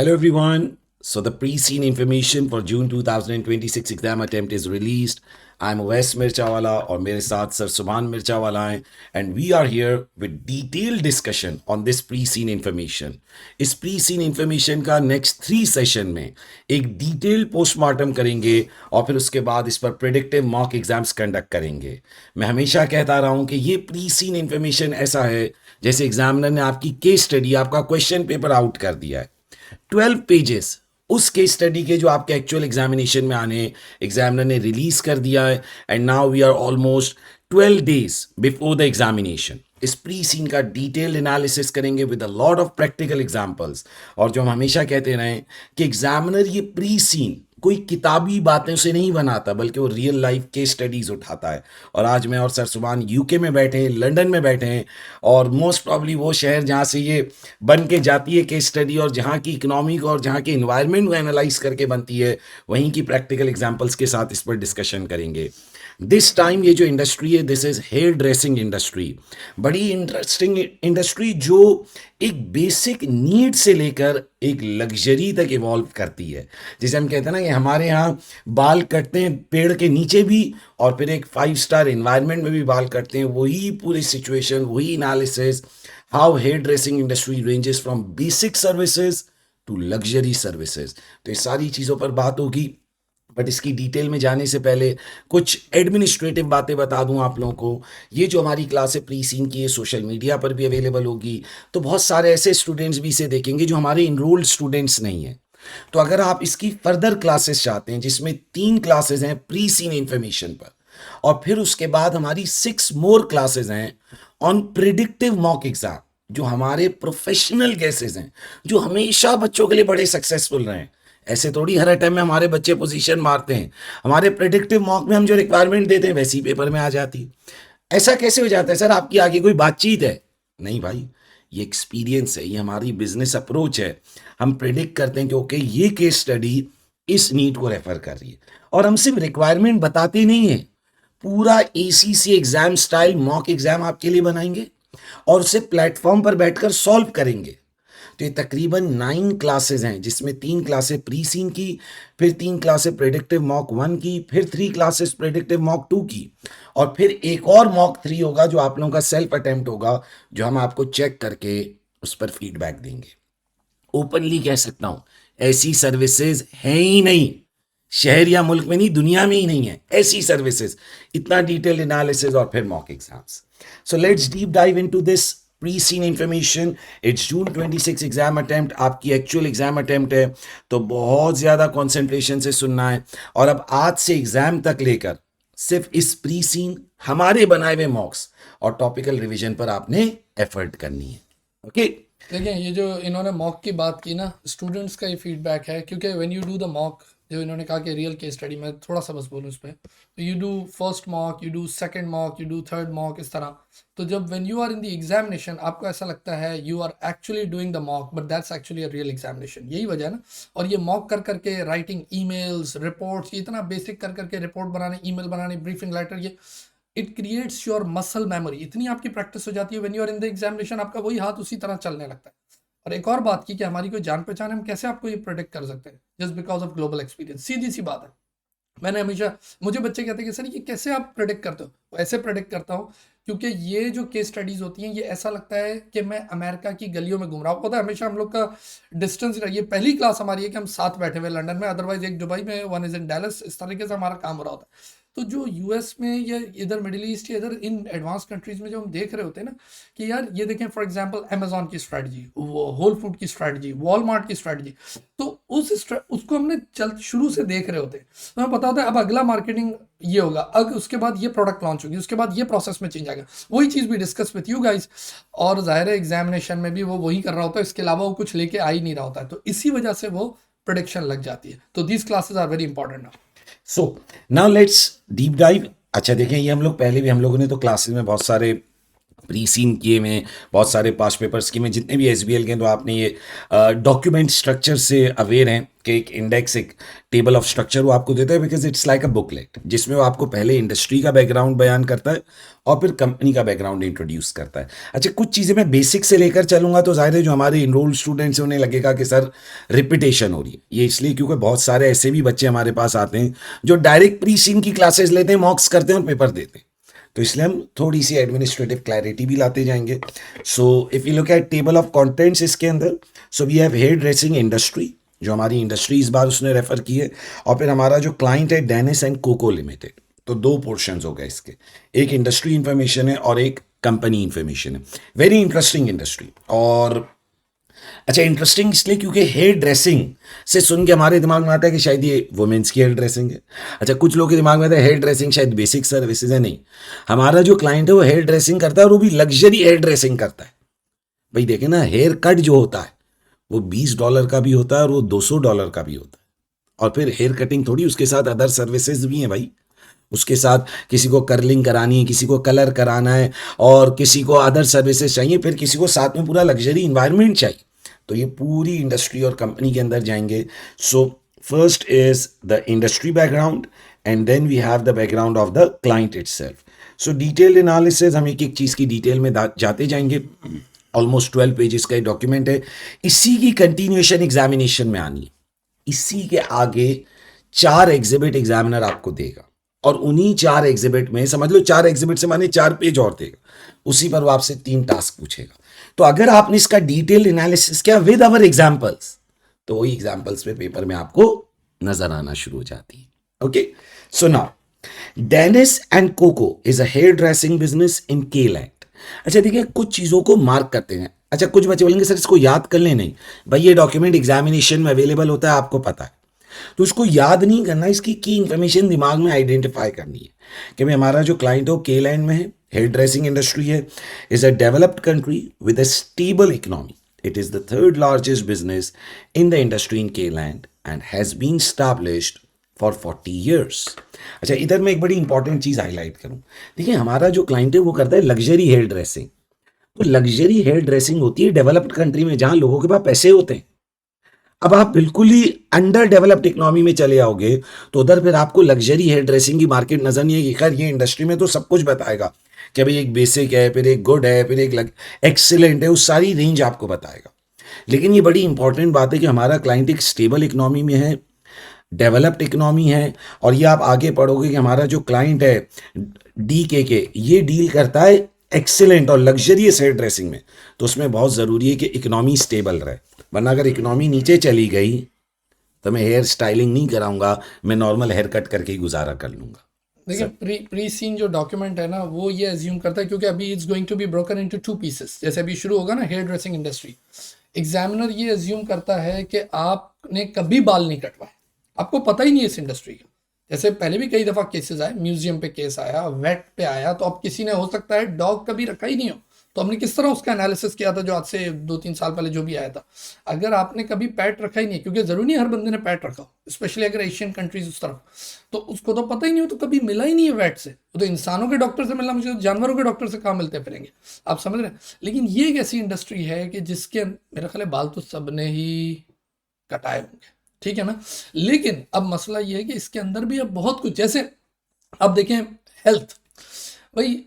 Hello everyone. So the pre-scene information for June 2026 exam attempt is released. I'm Wes Mirchawala और मेरे साथ sir सुभान मिर्चावाला हैं and we are here with detailed discussion on this pre-scene information. इस pre-scene information का next 3 session में एक detailed postmortem करेंगे और फिर उसके बाद इस पर predictive mock exams conduct करेंगे. मैं हमेशा कहता रहा हूँ कि ये pre-scene information ऐसा है जैसे एग्जामिनर ने आपकी केस स्टडी आपका क्वेश्चन पेपर आउट कर दिया है. 12 पेजेस उस केस स्टडी के जो आपके एक्चुअल एग्जामिनेशन में आने एग्जामिनर ने रिलीज कर दिया है and now we are almost 12 days before the examination. इस प्री सीन का डिटेल्ड एनालिसिस करेंगे with a lot of practical examples. और जो हम हमेशा कहते रहे कि एग्जामिनर ये प्री सीन कोई किताबी बातें से नहीं बनाता बल्कि वो रियल लाइफ केस स्टडीज उठाता है. और आज मैं और सर सुभान यूके में बैठे हैं, लंदन में बैठे हैं और मोस्ट प्रॉब्ली वो शहर जहाँ से ये बन के जाती है केस स्टडी और जहाँ की इकोनॉमिक और जहाँ के इन्वायरमेंट को एनालाइज करके बनती है वहीं की प्रैक्टिकल एग्जाम्पल्स के साथ इस पर डिस्कशन करेंगे. दिस टाइम ये जो इंडस्ट्री है this is here dressing industry. बड़ी इंटरेस्टिंग इंडस्ट्री जो एक बेसिक नीड से लेकर एक लग्जरी तक इवॉल्व करती है. जैसे हम कहते हैं ना कि हमारे यहाँ बाल कटते हैं पेड़ के नीचे भी और फिर एक 5 स्टार इन्वायरमेंट में भी बाल कटते हैं. वही पूरी सिचुएशन, वही analysis, how hair dressing industry ranges from basic services to luxury services. तो ये सारी चीज़ों पर बात होगी. बट इसकी डिटेल में जाने से पहले कुछ एडमिनिस्ट्रेटिव बातें बता दूं आप लोगों को. ये जो हमारी क्लास है प्री सीन की, ये सोशल मीडिया पर भी अवेलेबल होगी. तो बहुत सारे ऐसे स्टूडेंट्स भी इसे देखेंगे जो हमारे इनरोल्ड स्टूडेंट्स नहीं हैं. तो अगर आप इसकी फर्दर क्लासेस चाहते हैं जिसमें 3 क्लासेस हैं प्री सीन इंफॉर्मेशन पर और फिर उसके बाद हमारी 6 मोर क्लासेस हैं ऑन प्रिडिक्टिव मॉक एग्जाम, जो हमारे प्रोफेशनल गेसेस हैं जो हमेशा बच्चों के लिए बड़े सक्सेसफुल रहे हैं. ऐसे थोड़ी हर टाइम में हमारे बच्चे पोजीशन मारते हैं. हमारे प्रेडिक्टिव मॉक में हम जो रिक्वायरमेंट देते हैं वैसी पेपर में आ जाती. ऐसा कैसे हो जाता है सर? आपकी आगे कोई बातचीत है? नहीं भाई, ये एक्सपीरियंस है, ये हमारी बिजनेस अप्रोच है. हम प्रेडिक्ट करते हैं कि ओके ये केस स्टडी इस नीड को रेफर कर रही है और हम सिर्फ रिक्वायरमेंट बताते नहीं हैं, पूरा ACC exam style mock exam आपके लिए बनाएंगे और उसे प्लेटफॉर्म पर बैठकर सॉल्व करेंगे. तो ये तकरीबन 9 क्लासेस हैं जिसमें 3 क्लासेस प्री सीन की, फिर 3 क्लासेस प्रेडिक्टिव मॉक 1 की, फिर 3 क्लासेस प्रेडिक्टिव मॉक 2 की और फिर एक और मॉक 3 होगा जो आप लोगों का सेल्फ अटेम्प्ट होगा जो हम आपको चेक करके उस पर फीडबैक देंगे. ओपनली कह सकता हूं ऐसी सर्विसेज है ही नहीं, शहर या मुल्क में नहीं, दुनिया में ही नहीं है ऐसी सर्विसेज. इतना डिटेल एनालिसिस और फिर mock exams. So let's deep dive into this pre-scene information. It's June 26 exam attempt, आपकी एक्चुअल एग्जाम अटेम्प्ट है तो बहुत ज़्यादा कॉन्सेंट्रेशन से सुनना है. और अब आज से एग्जाम तक लेकर सिर्फ इस प्री सीन, हमारे बनाए हुए मॉक्स और टॉपिकल रिवीजन पर आपने एफर्ट करनी है. ओके देखिए ये जो इन्होंने मॉक की बात की ना, स्टूडेंट्स का ये फीडबैक है क्योंकि when you do the mock, जो इन्होंने कहा कि रियल केस स्टडी में थोड़ा सा बस बोलूँ इस पर, तो you do first mock, you do second mock, you do third mock, इस तरह. तो जब when you are in the examination आपको ऐसा लगता है you are actually doing the mock but that's actually a real examination. यही वजह है ना. और ये मॉक कर करके राइटिंग ईमेल्स, रिपोर्ट्स, ये इतना बेसिक कर करके रिपोर्ट बनाने, ईमेल बनाने, ब्रीफिंग लेटर, ये it creates your muscle memory. इतनी आपकी प्रैक्टिस हो जाती है when you are in the examination, आपका वही हाथ उसी तरह चलने लगता है. और एक और बात की कि हमारी कोई जान पहचान है, हम कैसे आपको ये प्रोटेक्ट कर सकते हैं just because of global experience. सीधी सी बात है. मैंने हमेशा, मुझे बच्चे कहते हैं कि सर ये कैसे आप प्रेडिक्ट करते हो? ऐसे प्रेडिक्ट करता हूँ क्योंकि ये जो केस स्टडीज होती हैं ये ऐसा लगता है कि मैं अमेरिका की गलियों में घूम रहा हूँ. पता है हमेशा हम लोग का डिस्टेंस, ये पहली क्लास हमारी है कि हम साथ बैठे हुए लंदन में, अदरवाइज एक दुबई में, वन इज इन डैलस, इस तरीके से हमारा काम हो रहा होता है. तो जो यूएस में या इधर मिडिल ईस्ट या इधर इन एडवांस कंट्रीज में जो हम देख रहे होते हैं ना कि यार ये देखें फॉर एग्जांपल अमेजोन की स्ट्रैटेजी, होल फूड की स्ट्रैटेजी, वॉलमार्ट की स्ट्रैटेजी, तो उसको हमने शुरू से देख रहे होते हैं. तो हमें पता होता है अब अगला मार्केटिंग ये होगा, अब उसके बाद ये प्रोडक्ट लॉन्च होगी, उसके बाद ये प्रोसेस में चेंज आएगा. वही चीज़ भी डिस्कस विथ यू गाइस. और जाहिर है एग्जामिनेशन में भी वो वही कर रहा होता है, इसके अलावा वो कुछ लेके आ ही नहीं रहा होता है. तो इसी वजह से वो प्रोडिक्शन लग जाती है. तो these classes are very important now. So now let's deep dive. अच्छा देखें, ये हम लोग पहले भी हम लोगों ने तो क्लासेस में बहुत सारे प्री सीन किए हुए हैं, बहुत सारे पास पेपर्स किए हुए हैं, जितने भी एसबीएल के हैं, तो आपने ये डॉक्यूमेंट स्ट्रक्चर से अवेयर हैं कि एक इंडेक्स, एक टेबल ऑफ स्ट्रक्चर वो आपको देता है, because it's like a booklet, जिसमें वो आपको पहले इंडस्ट्री का बैकग्राउंड बयान करता है और फिर कंपनी का बैकग्राउंड इंट्रोड्यूस करता है। अच्छा, कुछ चीज़ें मैं बेसिक से लेकर चलूंगा, तो जाहिर है जो हमारे इनरोल्ड स्टूडेंट्स हैं उन्हें लगेगा कि सर रिपीटेशन हो रही है। ये इसलिए क्योंकि बहुत सारे ऐसे भी बच्चे हमारे पास आते हैं जो डायरेक्ट प्री सीन की क्लासेस लेते हैं, मॉक्स करते हैं और पेपर देते हैं, तो इसलिए हम थोड़ी सी एडमिनिस्ट्रेटिव क्लैरिटी भी लाते जाएंगे। So if you look at table of contents इसके अंदर, so we have hair dressing industry, जो हमारी इंडस्ट्री इस बार उसने रेफर की है, और फिर हमारा जो क्लाइंट है डेनिस एंड कोको लिमिटेड। तो दो पोर्शंस हो गए इसके, एक इंडस्ट्री इंफॉर्मेशन है और एक कंपनी इंफॉर्मेशन है। Very interesting industry. और अच्छा, इंटरेस्टिंग इसलिए क्योंकि हेयर ड्रेसिंग से सुन के हमारे दिमाग में आता है कि शायद ये वुमेन्स की हेयर ड्रेसिंग है। अच्छा, कुछ लोगों के दिमाग में आता है हेयर ड्रेसिंग शायद बेसिक सर्विसेज है। नहीं, हमारा जो क्लाइंट है वो हेयर ड्रेसिंग करता है, और वो भी लग्जरी हेयर ड्रेसिंग करता है। भाई देखे ना, हेयर कट जो होता है वो $20 का भी होता है और वो $200 का भी होता है। और फिर हेयर कटिंग थोड़ी, उसके साथ अदर सर्विसेज भी हैं भाई। उसके साथ किसी को कर्लिंग करानी है, किसी को कलर कराना है, और किसी को अदर सर्विसेज चाहिए, फिर किसी को साथ में पूरा लग्जरी इन्वायरमेंट चाहिए। तो ये पूरी इंडस्ट्री और कंपनी के अंदर जाएंगे। So first is the industry background, and then we have the background of the client itself. So detailed analysis, हम एक एक चीज़ की डिटेल में जाते जाएंगे। ऑलमोस्ट 12 पेजेस का डॉक्यूमेंट है। इसी की कंटिन्यूएशन एग्जामिनेशन में आनी है। इसी के आगे 4 एग्जिबिट एग्जामिनर आपको देगा, और उन्हीं 4 एग्जिबिट में समझ लो 4 एग्जिबिट से माने 4 पेज और देगा, उसी पर वो आपसे 3 टास्क पूछेगा। तो अगर आपने इसका डिटेल एनालिसिस किया विद अवर एग्जाम्पल्स, तो वही एग्जाम्पल्स पे पेपर में आपको नजर आना शुरू हो जाती है। Okay, so now Dennis and Coco is a hair dressing business in Kayland. अच्छा देखिए, कुछ चीज़ों को मार्क करते हैं। अच्छा, कुछ बच्चे बोलेंगे सर इसको याद कर ले। नहीं भाई, ये डॉक्यूमेंट एग्जामिनेशन में अवेलेबल होता है, आपको पता है, तो उसको याद नहीं करना, इसकी की इंफॉर्मेशन दिमाग में आइडेंटिफाई करनी है कि भाई हमारा जो क्लाइंट है वो के लैंड में है, हेयर ड्रेसिंग इंडस्ट्री है, is a developed country with a stable economy. It is the third largest business in the industry in Kayland and has been established for 40 years. अच्छा, इधर मैं एक बड़ी इंपॉर्टेंट चीज़ highlight करूं। देखिए, हमारा जो क्लाइंट है वो करता है लग्जरी हेयर ड्रेसिंग। तो लग्जरी हेयर ड्रेसिंग होती है डेवलप्ड कंट्री में, जहां लोगों के पास पैसे होते हैं। अब आप बिल्कुल ही अंडर डेवलप्ड इकोनॉमी में चले आओगे, तो उधर फिर आपको लग्जरी हेयर ड्रेसिंग की मार्केट नजर नहीं आएगी। खैर, ये इंडस्ट्री में तो सब कुछ बताएगा कि भाई एक बेसिक है, फिर एक गुड है, फिर एक एक्सीलेंट है, उस सारी रेंज आपको बताएगा। लेकिन ये बड़ी इंपॉर्टेंट बात है कि हमारा क्लाइंट एक स्टेबल इकोनॉमी में है, डेवलप्ड इकोनॉमी है। और ये आप आगे पढ़ोगे कि हमारा जो क्लाइंट है के ये डील करता है एक्सीलेंट और लग्जरियस हेयर ड्रेसिंग में। तो उसमें बहुत ज़रूरी है कि इकोनॉमी स्टेबल रहे, वरना अगर इकोनॉमी नीचे चली गई तो मैं हेयर स्टाइलिंग नहीं कराऊंगा, मैं नॉर्मल हेयर कट करके ही गुजारा कर लूंगा। देखिए, प्री सीन जो डॉक्यूमेंट है ना, वो ये एज्यूम करता है, क्योंकि अभी it's going to be broken into 2 pieces. जैसे अभी शुरू होगा ना हेयर ड्रेसिंग इंडस्ट्री, एग्जामिनर ये एज्यूम करता है कि आपने कभी बाल नहीं कटवाए, आपको पता ही नहीं है इस इंडस्ट्री का। जैसे पहले भी कई दफ़ा केसेस आए, म्यूजियम पे केस आया, वेट पे आया, तो अब किसी ने हो सकता है डॉग कभी रखा ही नहीं हो, तो हमने किस तरह उसका एनालिसिस किया था जो आज से 2-3 साल पहले जो भी आया था। अगर आपने कभी पैट रखा ही नहीं, क्योंकि ज़रूरी नहीं हर बंदे ने पैट रखा हो, स्पेशली अगर एशियन कंट्रीज उस तरफ, तो उसको तो पता ही नहीं हो, तो कभी मिला ही नहीं है वेट से। वो तो इंसानों के डॉक्टर से मिलना मुझे, जानवरों के डॉक्टर से कहाँ मिलते फिरेंगे, आप समझ रहे हैं। लेकिन ये एक ऐसी इंडस्ट्री है कि जिसके मेरा ख्याल है बाल तो सबने ही कटाए होंगे, ठीक है ना। लेकिन अब मसला ये है कि इसके अंदर भी अब बहुत कुछ, जैसे अब देखें हेल्थ, भाई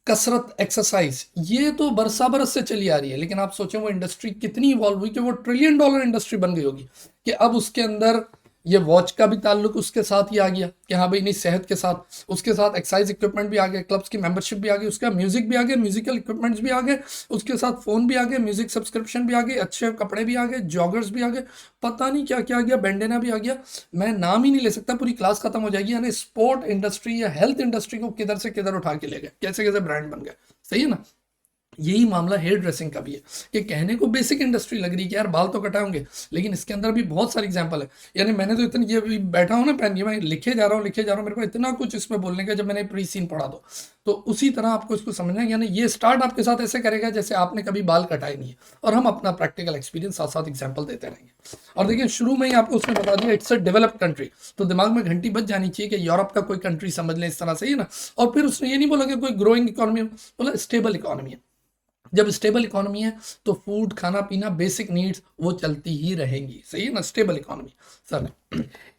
कसरत, एक्सरसाइज, ये तो बरसा बरस से चली आ रही है। लेकिन आप सोचें वो इंडस्ट्री कितनी इवॉल्व हुई कि वो $1 ट्रिलियन इंडस्ट्री बन गई होगी, कि अब उसके अंदर ये वॉच का भी ताल्लुक उसके साथ ही आ गया कि हाँ भाई नहीं, सेहत के साथ, उसके साथ एक्सरसाइज इक्विपमेंट भी आ गए, क्लब्स की मेंबरशिप भी आ गई, उसका म्यूजिक भी आ गया, म्यूजिकल इक्विपमेंट्स भी आ गए, उसके साथ फ़ोन भी आ गए, म्यूजिक सब्सक्रिप्शन भी आ गई, अच्छे कपड़े भी आ गए, जॉगर्स भी आ गए, पता नहीं क्या क्या आ गया, बैंडेना भी आ गया, मैं नाम ही नहीं ले सकता, पूरी क्लास खत्म हो जाएगी। यानी स्पोर्ट इंडस्ट्री या हेल्थ इंडस्ट्री को किधर से किधर उठा के ले गए, कैसे कैसे ब्रांड बन गए, सही है ना। यही मामला हेयर ड्रेसिंग का भी है कि कहने को बेसिक इंडस्ट्री लग रही है कि यार बाल तो कटाए होंगे, लेकिन इसके अंदर भी बहुत सारी एग्जांपल है। यानी मैंने तो इतनी ये बैठा हूँ ना पेन, ये मैं लिखे जा रहा हूँ, मेरे को इतना कुछ इसमें बोलने का, जब मैंने प्री सीन पढ़ा तो उसी तरह आपको इसको समझना है। यानी ये स्टार्ट आपके साथ ऐसे करेगा जैसे आपने कभी बाल कटाए नहीं है, और हम अपना प्रैक्टिकल एक्सपीरियंस साथ साथ एग्जाम्पल देते रहेंगे। और देखिए, शुरू में ही आपको उसने बता दिया इट्स अ डेवलप्ड कंट्री, तो दिमाग में घंटी बज जानी चाहिए कि यूरोप का कोई कंट्री समझ लें इस तरह से, ही ना। और फिर उसने ये नहीं बोला कि कोई ग्रोइंग इकोनॉमी, बोला स्टेबल इकोनॉमी है। जब स्टेबल इकोनॉमी है तो फूड, खाना पीना, बेसिक नीड्स वो चलती ही रहेंगी, सही है ना, stable economy. Sir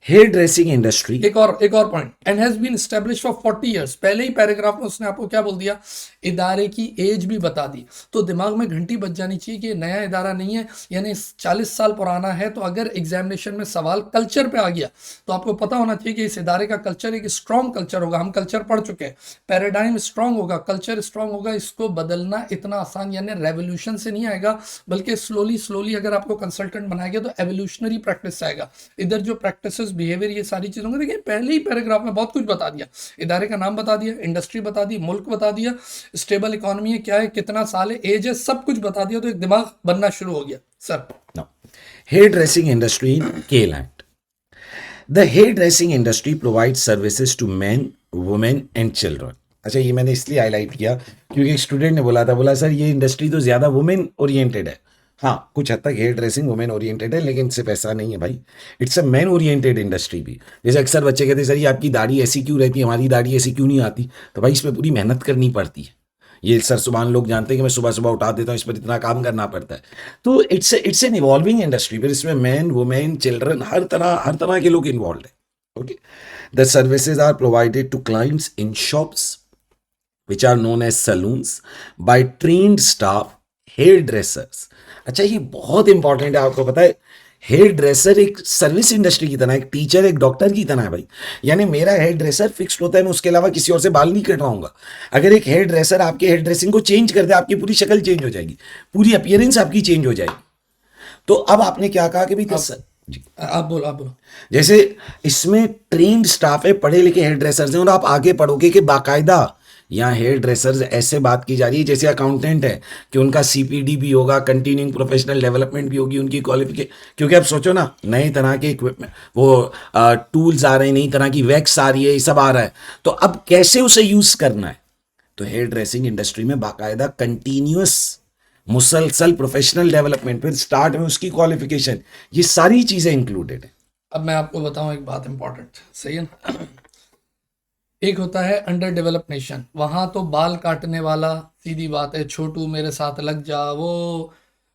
hair dressing industry, एक और point, and has been establish for 40 years. पहले ही पैराग्राफ में उसने आपको क्या बोल दिया, इदारे की एज भी बता दी। तो दिमाग में घंटी बज जानी चाहिए कि ये नया इदारा नहीं है, यानी 40 साल पुराना है। तो अगर एग्जामिनेशन में सवाल कल्चर पे आ गया तो आपको पता होना चाहिए कि इस इदारे का कल्चर एक स्ट्रॉन्ग कल्चर होगा। हम कल्चर पढ़ चुके हैं, पैराडाइम स्ट्रॉन्ग होगा, कल्चर स्ट्रॉन्ग होगा। इसको बदलना इतना आसान यानी रेवोल्यूशन से नहीं आएगा, बल्कि स्लोली स्लोली अगर आपको कंसल्टेंट बनाया गया तो एवोल्यूशनरी प्रैक्टिस आएगा। इधर जो प्रैक्टिसेस, बिहेवियर, ये सारी चीज़ों को देखिए पहले ही पैराग्राफ में बहुत कुछ बता दिया। इदारे का नाम बता दिया, इंडस्ट्री बता दी, मुल्क बता दिया, स्टेबल इकोनॉमी है क्या है, कितना साल है, एज है, सब कुछ बता दिया। तो एक दिमाग बनना शुरू हो गया। Sir hair dressing industry in Kayland. The hair dressing industry provide services to man, women and children. अच्छा, ये मैंने इसलिए हाईलाइट किया क्योंकि एक स्टूडेंट ने बोला सर ये इंडस्ट्री तो ज़्यादा वुमेन ओरिएंटेड है। हाँ, कुछ हद तक हेयर ड्रेसिंग वुमेन ओरिएंटेड है, लेकिन सिर्फ ऐसा नहीं है भाई, it's a man oriented industry भी। जैसे अक्सर बच्चे कहते हैं सर ये आपकी दाढ़ी ऐसी क्यों रहती है, हमारी दाढ़ी ऐसी क्यों नहीं आती, तो भाई इसमें पूरी मेहनत करनी पड़ती है। ये सर सुबह लोग जानते हैं कि मैं सुबह सुबह उठा देता हूँ, इस पर इतना काम करना पड़ता है। तो इट्स एन इवॉल्विंग इंडस्ट्री, फिर इसमें मैन, वुमेन, चिल्ड्रन, हर तरह के लोग इन्वॉल्व है। Okay, the services are provided to clients in shops which are known as saloons by trained staff, hair dressers। अच्छा, ये बहुत इंपॉर्टेंट है, आपको पता है हेयर ड्रेसर एक सर्विस इंडस्ट्री की तरह, एक टीचर, एक डॉक्टर की तरह है भाई। यानी मेरा हेयर ड्रेसर फिक्स्ड होता है, मैं उसके अलावा किसी और से बाल नहीं कटवाऊंगा। अगर एक हेयर ड्रेसर आपके हेयर ड्रेसिंग को चेंज कर दे, आपकी पूरी शक्ल चेंज हो जाएगी, पूरी अपीयरेंस आपकी चेंज हो जाएगी। तो अब आपने क्या कहा कि भाई जी आप बोलो। जैसे इसमें ट्रेन्ड स्टाफ है, पढ़े लिखे हेयर ड्रेसर्स हैं, और आप आगे पढ़ोगे कि बाकायदा यहाँ हेयर ड्रेसर्स ऐसे बात की जा रही है जैसे अकाउंटेंट है कि उनका सीपीडी भी होगा, कंटिन्यूइंग प्रोफेशनल डेवलपमेंट भी होगी, उनकी क्वालिफिकेशन। क्योंकि आप सोचो ना, नए तरह के इक्विपमेंट, वो टूल्स आ रहे हैं, नई तरह की वैक्स आ रही है, ये सब आ रहा है, तो अब कैसे उसे यूज करना है। तो हेयर ड्रेसिंग इंडस्ट्री में बाकायदा कंटिन्यूअस मुसलसल प्रोफेशनल डेवलपमेंट, फिर स्टार्ट में उसकी क्वालिफिकेशन, ये सारी चीजें इंक्लूडेड है। अब मैं आपको बताऊं एक बात इंपॉर्टेंट, सही है ना। एक होता है अंडर डेवलप नेशन, वहां तो बाल काटने वाला, सीधी बात है, छोटू मेरे साथ लग जा, वो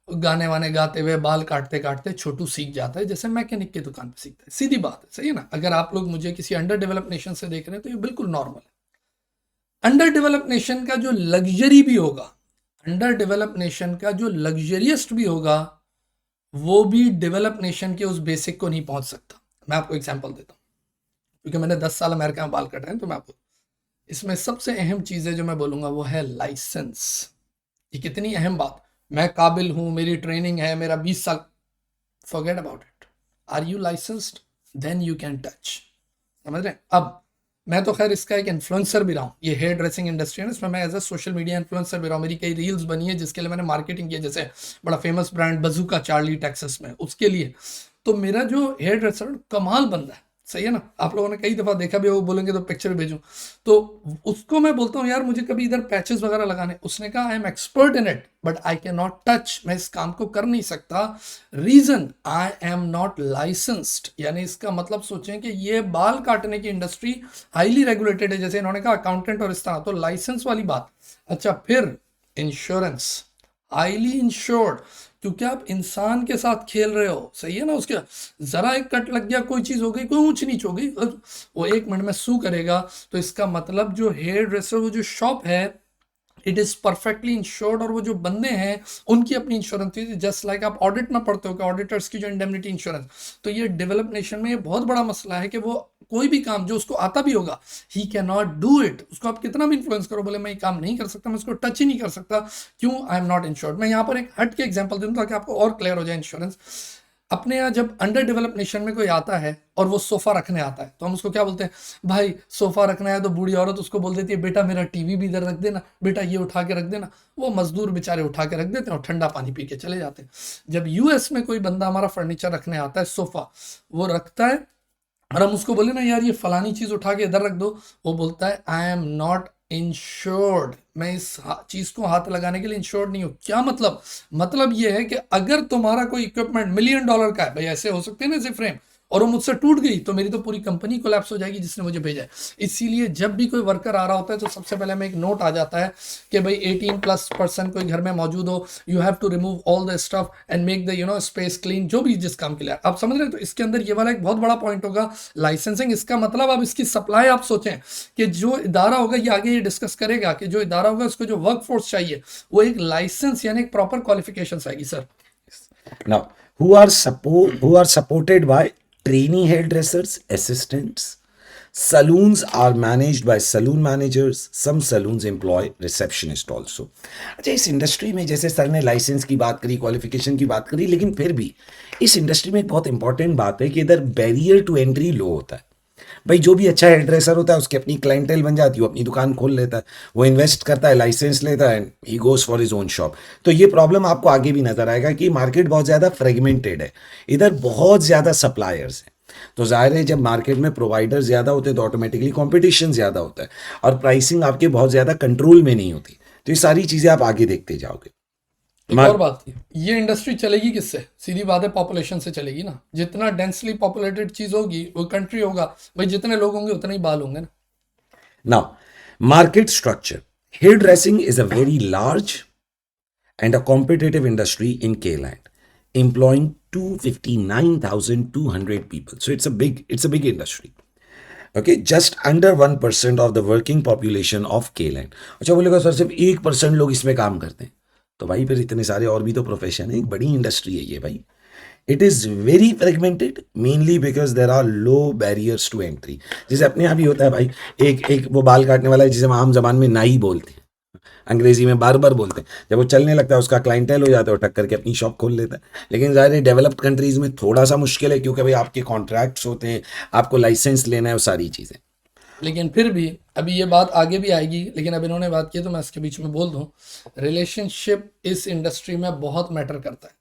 गाने वाने गाते हुए बाल काटते काटते छोटू सीख जाता है, जैसे मैकेनिक की दुकान पे सीखता है, सीधी बात है, सही है ना। अगर आप लोग मुझे किसी अंडर डेवलप नेशन से देख रहे हैं तो ये बिल्कुल नॉर्मल है। अंडर डेवलप नेशन का जो लग्जरी भी होगा, अंडर डेवलप नेशन का जो लग्जरियस्ट भी होगा, वो भी डेवलप नेशन के उस बेसिक को नहीं पहुंच सकता। मैं आपको एग्जांपल देता हूँ, क्योंकि मैंने 10 साल अमेरिका में बाल कट रहे हैं, तो मैं आपको इसमें सबसे अहम चीज़ है जो मैं बोलूँगा वो है लाइसेंस। ये कितनी अहम बात, मैं काबिल हूँ, मेरी ट्रेनिंग है, मेरा 20 साल, forget about it. Are you licensed, then you can touch, समझ रहे हैं। अब मैं तो खैर इसका एक इन्फ्लुएंसर भी रहा हूँ, ये हेयर ड्रेसिंग इंडस्ट्री है ना, इसमें मैं as a social media influencer भी रहा हूँ। मेरी कई रील्स बनी है जिसके लिए मैंने मार्केटिंग की है, जैसे बड़ा फेमस ब्रांड बजूका चार्ली टेक्सास में, उसके लिए। तो मेरा जो हेयर ड्रेसर कमाल बंदा है, सही है ना, आप लोगों ने कई दफ़ा देखा भी, वो बोलेंगे तो पिक्चर भेजूं, तो उसको मैं बोलता हूँ यार मुझे कभी इधर पैचेस वगैरह लगाने, उसने कहा I am expert in it but I can not touch, मैं इस काम को कर नहीं सकता, reason I am not licensed. यानी इसका मतलब सोचें कि ये बाल काटने की इंडस्ट्री हाईली रेगुलेटेड है, जैसे इन्होंने कहा अकाउंटेंट और इस तरह, तो लाइसेंस वाली बात। अच्छा, फिर इंश्योरेंस, हाईली इंश्योर्ड, क्योंकि आप इंसान के साथ खेल रहे हो, सही है ना। उसके जरा एक कट लग गया, कोई चीज हो गई, कोई ऊंच नीच हो गई, वो 1 मिनट में सू करेगा। तो इसका मतलब जो हेयर ड्रेसर, वो जो शॉप है, इट इज परफेक्टली इंश्योर्ड, और वो जो बंदे हैं उनकी अपनी इंश्योरेंस थी, जस्ट लाइक आप ऑडिट में पढ़ते हो कि ऑडिटर्स की जो इंडेमनिटी इंश्योरेंस। तो ये डेवलप नेशन में ये बहुत बड़ा मसला है कि वो कोई भी काम जो उसको आता भी होगा, he can not do it. उसको आप कितना भी इन्फ्लुएंस करो, बोले मैं ये काम नहीं कर सकता, मैं इसको टच ही नहीं कर सकता, क्यों, आई एम नॉट इंश्योर्ड। मैं यहाँ पर एक हट के एग्जाम्पल दूँ ताकि आपको और क्लियर हो जाए इंश्योरेंस। अपने यहाँ जब अंडर डेवलप नेशन में कोई आता है और वो सोफा रखने आता है, तो हम उसको क्या बोलते हैं, भाई सोफा रखना है, तो बूढ़ी औरत उसको बोल देती है बेटा मेरा टीवी भी इधर रख देना, बेटा ये उठा के रख देना। वो मजदूर बेचारे उठा के रख देते हैं और ठंडा पानी पी के चले जाते हैं। जब यूएस में कोई बंदा हमारा फर्नीचर रखने आता है, सोफा वो रखता है, और हम उसको बोले ना यार ये फलानी चीज उठा के इधर रख दो, वो बोलता है आई एम नॉट इंश्योर्ड, मैं इस चीज को हाथ लगाने के लिए इंश्योर्ड नहीं हूं। क्या मतलब ये है कि अगर तुम्हारा कोई इक्विपमेंट $1 मिलियन का है, भाई ऐसे हो सकते हैं ना ऐसे फ्रेम, और वो मुझसे टूट गई तो मेरी तो पूरी कंपनी कोलैप्स हो जाएगी जिसने मुझे भेजा है। इसीलिए जब भी कोई वर्कर आ रहा होता है तो सबसे पहले हमें एक नोट आ जाता है कि भाई 18+ पर्सन कोई घर में मौजूद हो, you have to remove all the stuff and make the space clean, जो भी जिस काम के लिए आप समझ रहे हैं। तो इसके अंदर ये वाला एक बहुत बड़ा पॉइंट होगा लाइसेंसिंग। इसका मतलब अब इसकी सप्लाई आप सोचें कि जो इदारा होगा ये आगे ये डिस्कस करेगा कि जो इदारा होगा उसको जो वर्क फोर्स चाहिए वो एक लाइसेंस यानी एक प्रॉपर क्वालिफिकेशन आएगी sir. Now, who are supported by trainee hairdressers, assistants. Saloons are managed by saloon managers. Some saloons employ receptionist also. अच्छा, इस इंडस्ट्री में जैसे सर ने लाइसेंस की बात करी, क्वालिफिकेशन की बात करी, लेकिन फिर भी इस इंडस्ट्री में एक बहुत इंपॉर्टेंट बात है कि इधर बैरियर टू एंट्री लो होता है। भाई जो भी अच्छा हेयर ड्रेसर होता है उसकी अपनी क्लाइंटेल बन जाती है, वो अपनी दुकान खोल लेता है, वो इन्वेस्ट करता है, लाइसेंस लेता है, he goes for his own shop. तो ये प्रॉब्लम आपको आगे भी नजर आएगा कि मार्केट बहुत ज़्यादा फ्रेगमेंटेड है, इधर बहुत ज़्यादा सप्लायर्स हैं। तो जाहिर है जब मार्केट में प्रोवाइडर ज़्यादा होते हैं तो ऑटोमेटिकली कॉम्पिटिशन ज़्यादा होता है और प्राइसिंग आपके बहुत ज़्यादा कंट्रोल में नहीं होती। तो ये सारी चीज़ें आप आगे देखते जाओगे। एक और बात थी, ये इंडस्ट्री चलेगी किससे? सीधी बात है, पॉपुलेशन से चलेगी ना। जितना डेंसली पॉपुलेटेड चीज होगी वो कंट्री होगा, भाई जितने लोग होंगे उतने ही बाल होंगे ना। Now, market structure. Hairdressing is a very large and a competitive industry in K-Land, employing 259,200 people. So it's a big industry. Okay, just under 1% of the working population of K-Land. अच्छा बोलेगा सर सिर्फ 1% लोग इसमें काम करते हैं, तो भाई फिर इतने सारे और भी तो प्रोफेशन है, एक बड़ी इंडस्ट्री है ये भाई। It is very fragmented mainly because there are low barriers to entry. जैसे अपने यहाँ भी होता है भाई, एक वो बाल काटने वाला है जिसे हम आम जबान में नाई बोलते हैं, अंग्रेजी में बार्बर बोलते हैं। जब वो चलने लगता है उसका क्लाइंटेल हो जाता है, वो टक करके अपनी शॉप खोल लेता है। लेकिन ज़ाहिर है डेवलप्ड कंट्रीज़ में थोड़ा सा मुश्किल है क्योंकि भाई आपके कॉन्ट्रैक्ट्स होते हैं, आपको लाइसेंस लेना है, वो सारी चीज़ें। लेकिन फिर भी अभी ये बात आगे भी आएगी, लेकिन अब इन्होंने बात की तो मैं इसके बीच में बोल दूं, रिलेशनशिप इस इंडस्ट्री में बहुत मैटर करता है।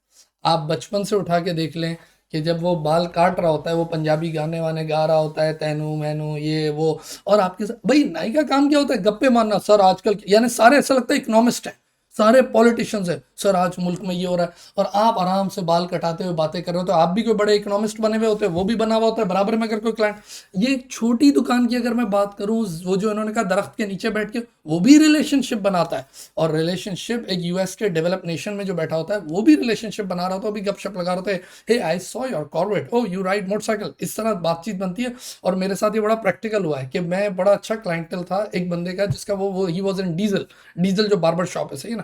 आप बचपन से उठा के देख लें कि जब वो बाल काट रहा होता है वो पंजाबी गाने वाने गा रहा होता है, तैनू मैनू ये वो, और आपके साथ भाई नाई का काम क्या होता है? गप्पे मारना सर आजकल, यानी सारे ऐसा लगता है इकोनॉमिस्ट हैं, सारे पॉलिटिशियंस हैं सर, आज मुल्क में ये हो रहा है, और आप आराम से बाल कटाते हुए बातें कर रहे हो। तो आप भी कोई बड़े इकोनॉमिस्ट बने हुए होते हैं, वो भी बना हुआ होता है बराबर में। अगर कोई क्लाइंट, ये एक छोटी दुकान की अगर मैं बात करूं, वो जो इन्होंने कहा दरख्त के नीचे बैठ के, वो भी रिलेशनशिप बनाता है। और रिलेशनशिप एक यूएस के डेवलप नेशन में जो बैठा होता है वो भी रिलेशनशिप बना रहा होता है, वो भी गपशप लगा रहे होते हैं, hey I saw your Corvette, oh you ride motorcycle, इस तरह बातचीत बनती है। और मेरे साथ ये बड़ा प्रैक्टिकल हुआ है कि मैं बड़ा अच्छा क्लाइंटल था एक बंदे का जिसका वो ही वॉज इन डीजल जो बार्बर शॉप है, सही है ना।